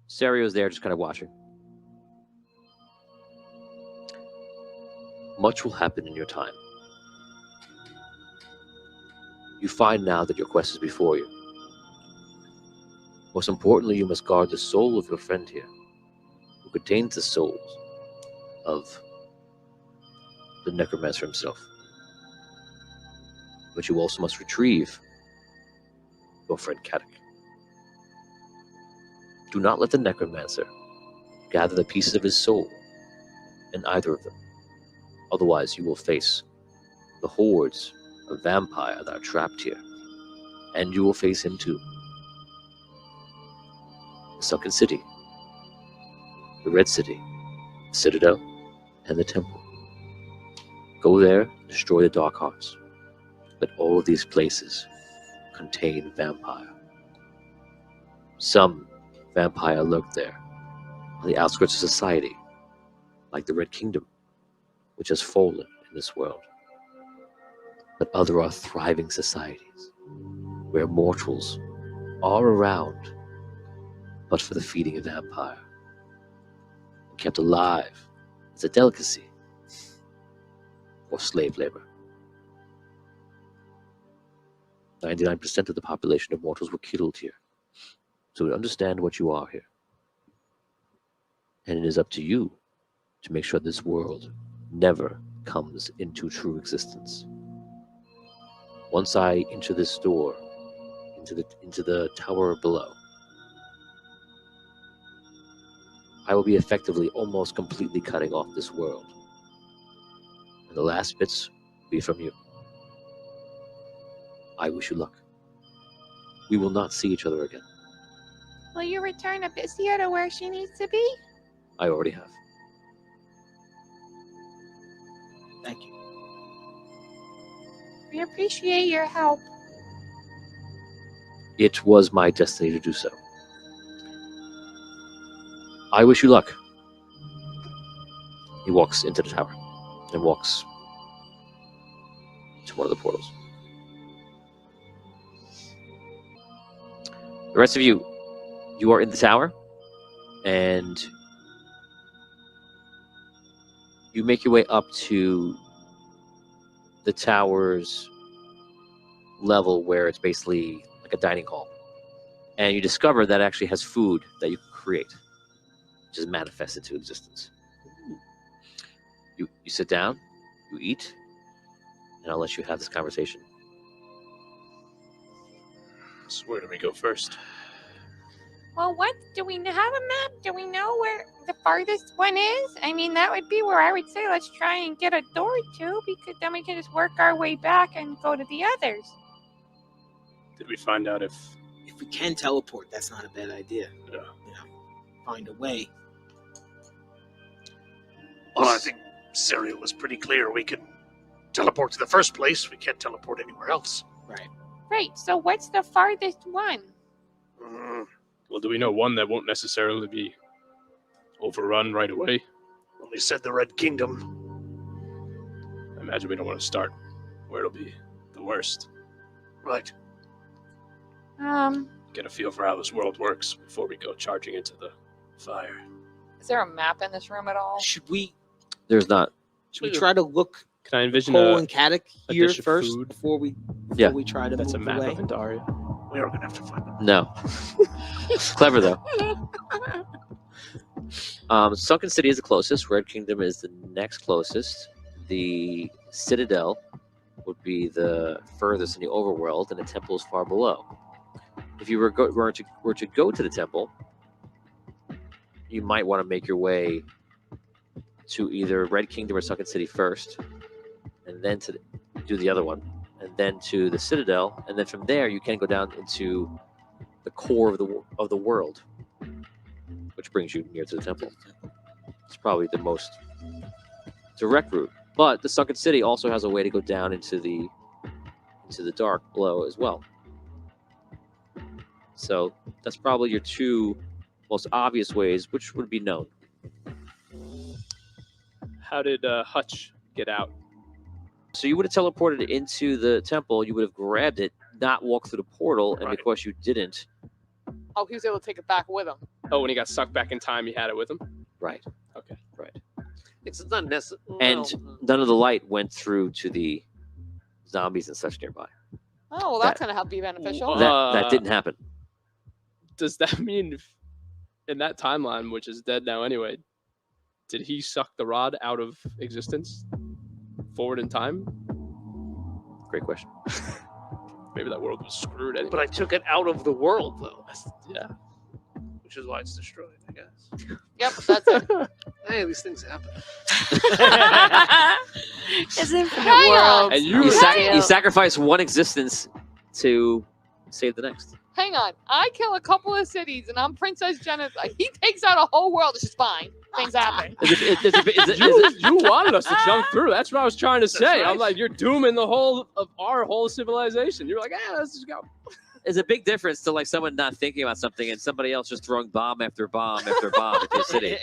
Serio's there just kind of watching. Much will happen in your time. You find now that your quest is before you. Most importantly, you must guard the soul of your friend here, who contains the souls of the necromancer himself. But you also must retrieve your friend Kadak. Do not let the necromancer gather the pieces of his soul in either of them. Otherwise, you will face the hordes of vampire that are trapped here. And you will face him too. The Sunken City, the Red City, the Citadel, and the Temple. Go there, destroy the Dark Hearts. But all of these places contain vampire. Some vampire lurk there, on the outskirts of society, like the Red Kingdom, which has fallen in this world. But other are thriving societies, where mortals are around, but for the feeding of vampire, and kept alive as a delicacy, or slave labor. 99% of the population of mortals were killed here. So understand what you are here. And it is up to you to make sure this world never comes into true existence. Once I enter this door, into the tower below, I will be effectively almost completely cutting off this world. And the last bits will be from you. I wish you luck. We will not see each other again. Will you return Abyssia to where she needs to be? I already have. Thank you. We appreciate your help. It was my destiny to do so. I wish you luck. He walks into the tower and walks to one of the portals. The rest of you are in the tower, and you make your way up to the tower's level where it's basically like a dining hall. And you discover that it actually has food that you can create, which is manifested to existence. You sit down, you eat, and I'll let you have this conversation. So where do we go first? Well, what? Do we have a map? Do we know where the farthest one is? I mean, that would be where I would say let's try and get a door to, because then we can just work our way back and go to the others. Did we find out if If we can teleport, that's not a bad idea. Yeah. You know, find a way. Well, I think Serial was pretty clear. We can teleport to the first place. We can't teleport anywhere else. Right. Right, so what's the farthest one? well, do we know one that won't necessarily be overrun right away? Well, he said the Red Kingdom. I imagine we don't want to start where it'll be the worst. Right. Get a feel for how this world works before we go charging into the fire. Is there a map in this room at all? Should we There's not. try to look Can I envision Cole a, and Kadak a here dish of first food? before we Yeah. try to that's a move map away? of Andar? We are going to have to find them. No. Clever, though. Sunken City is the closest. Red Kingdom is the next closest. The Citadel would be the furthest in the overworld, and the temple is far below. If you were to go to the temple, you might want to make your way to either Red Kingdom or Sunken City first, and then do the other one, and then to the Citadel, and then from there you can go down into the core of the world, which brings you near to the temple. It's probably the most direct route. But the Sunken City also has a way to go down into the dark below as well. So that's probably your two most obvious ways, which would be known. How did Hutch get out? So you would have teleported into the temple. You would have grabbed it, not walked through the portal, and Right. because you didn't, Oh, he was able to take it back with him. Oh, when he got sucked back in time, he had it with him? right. Okay. It's not necessary. And none of the light went through to the zombies and such nearby. Oh, well, that's going to help be beneficial. That didn't happen. Does that mean in that timeline, which is dead now anyway, did he suck the rod out of existence forward in time? Great question. Maybe that world was screwed anyway. But I took it out of the world, though, Yeah. which is why it's destroyed, I guess. Yep, that's it. Hey, these things happen. It's infinite Hang on. world. And You sacrifice one existence to save the next. Hang on. I kill a couple of cities, and I'm Princess Jenna. He takes out a whole world. It's just fine. Things happen. You wanted us to jump through. That's what I was trying to say. right. I'm like, you're dooming the whole of our whole civilization. You're like, let's just go. There's a big difference to like someone not thinking about something and somebody else just throwing bomb after bomb after bomb into a city.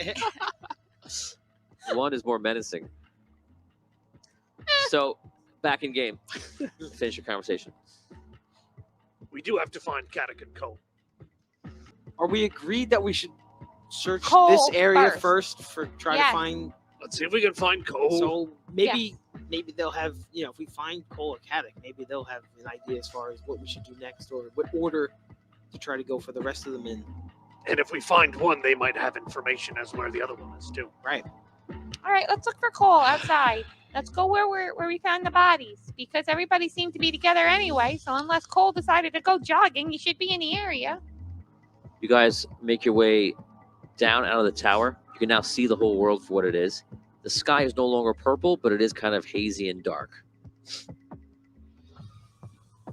One is more menacing. So, back in game. Finish your conversation. We do have to find Kadak and Cole. Are we agreed that we should search Cole this area first. for try Yes. to find? Let's see if we can find Cole. So maybe they'll have, if we find Cole or Kadak, maybe they'll have an idea as far as what we should do next or what order to try to go for the rest of them in. And if we find one, they might have information as where the other one is, too. Right. All right, let's look for Cole outside. Let's go where we found the bodies because everybody seemed to be together anyway. So unless Cole decided to go jogging, you should be in the area. You guys make your way down out of the tower. You can now see the whole world for what it is. The sky is no longer purple, but it is kind of hazy and dark.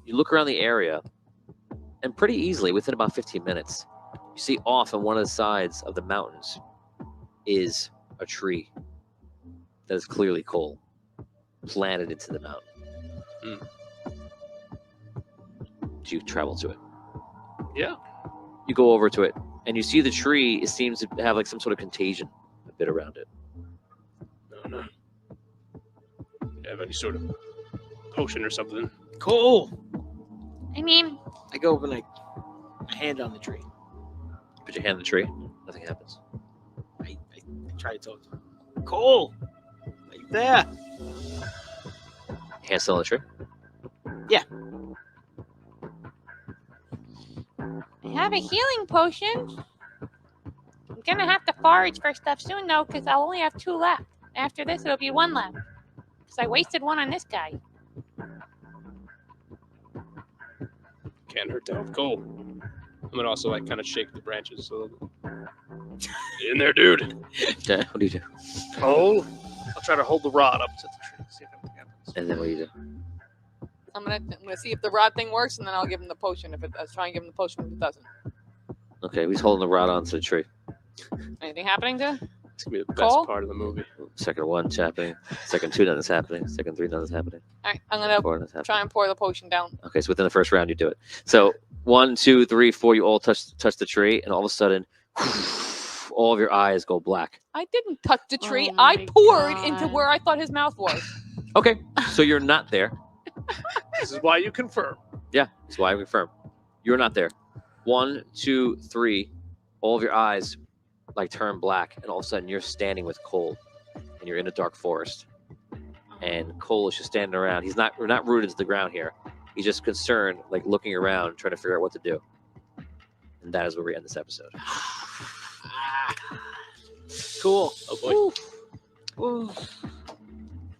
You look around the area, and pretty easily, within about 15 minutes, you see off on one of the sides of the mountains is a tree that is clearly coal planted into the mountain. Do you travel to it? Yeah. You go over to it, and you see the tree. It seems to have like some sort of contagion a bit around it. No. You have any sort of potion or something? Cole. I mean, I go over and I hand on the tree. Put your hand on the tree. Nothing happens. I try to talk to him. Cole, are you there? Hand still on the tree. I have a healing potion. I'm gonna have to forage for stuff soon though, because I'll only have 2 left. After this, it'll be 1 left. Because I wasted 1 on this guy. Can't hurt to have coal. I'm gonna also like kind of shake the branches a little bit. In there, dude. Okay, what do you do? Cole? I'll try to hold the rod up to the tree, see if anything happens. And then what do you do? I'm gonna see if the rod thing works, and then I'll give him the potion. If it, I'll try and give him the potion if it doesn't. Okay, he's holding the rod onto the tree. Anything happening to? It's gonna be the Cole? best part of the movie. Second 1's happening. Second 2, nothing's happening. Second 3, nothing's happening. All right, I'm gonna 4, nothing's happening. try and pour the potion down. Okay, so within the first round, you do it. So 1, 2, 3, 4, you all touch the tree, and all of a sudden, all of your eyes go black. I didn't touch the tree. Oh I my poured God. into where I thought his mouth was. Okay, so you're not there. This is why you confirm. Yeah, that's why I confirm. You're not there. 1, 2, 3, all of your eyes like turn black, and all of a sudden you're standing with Cole, and you're in a dark forest. And Cole is just standing around. We're not rooted to the ground here. He's just concerned, like looking around, trying to figure out what to do. And that is where we end this episode. Cool. Oh boy. Ooh.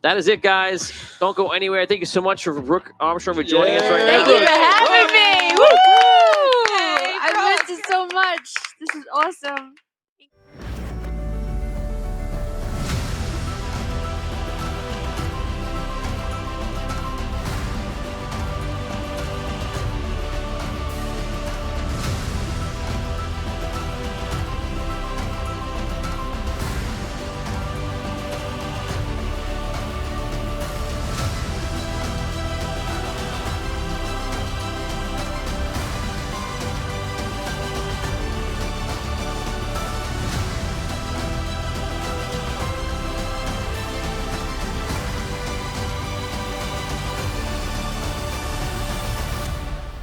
That is it, guys. Don't go anywhere. Thank you so much for Rook Armstrong for joining us right now. Thank you for having me. Woo! Hey, I missed it so much. This is awesome.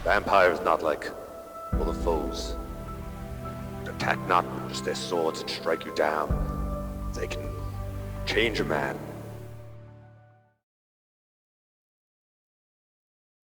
Vampires not like other foes. They attack not with just their swords and strike you down. They can change a man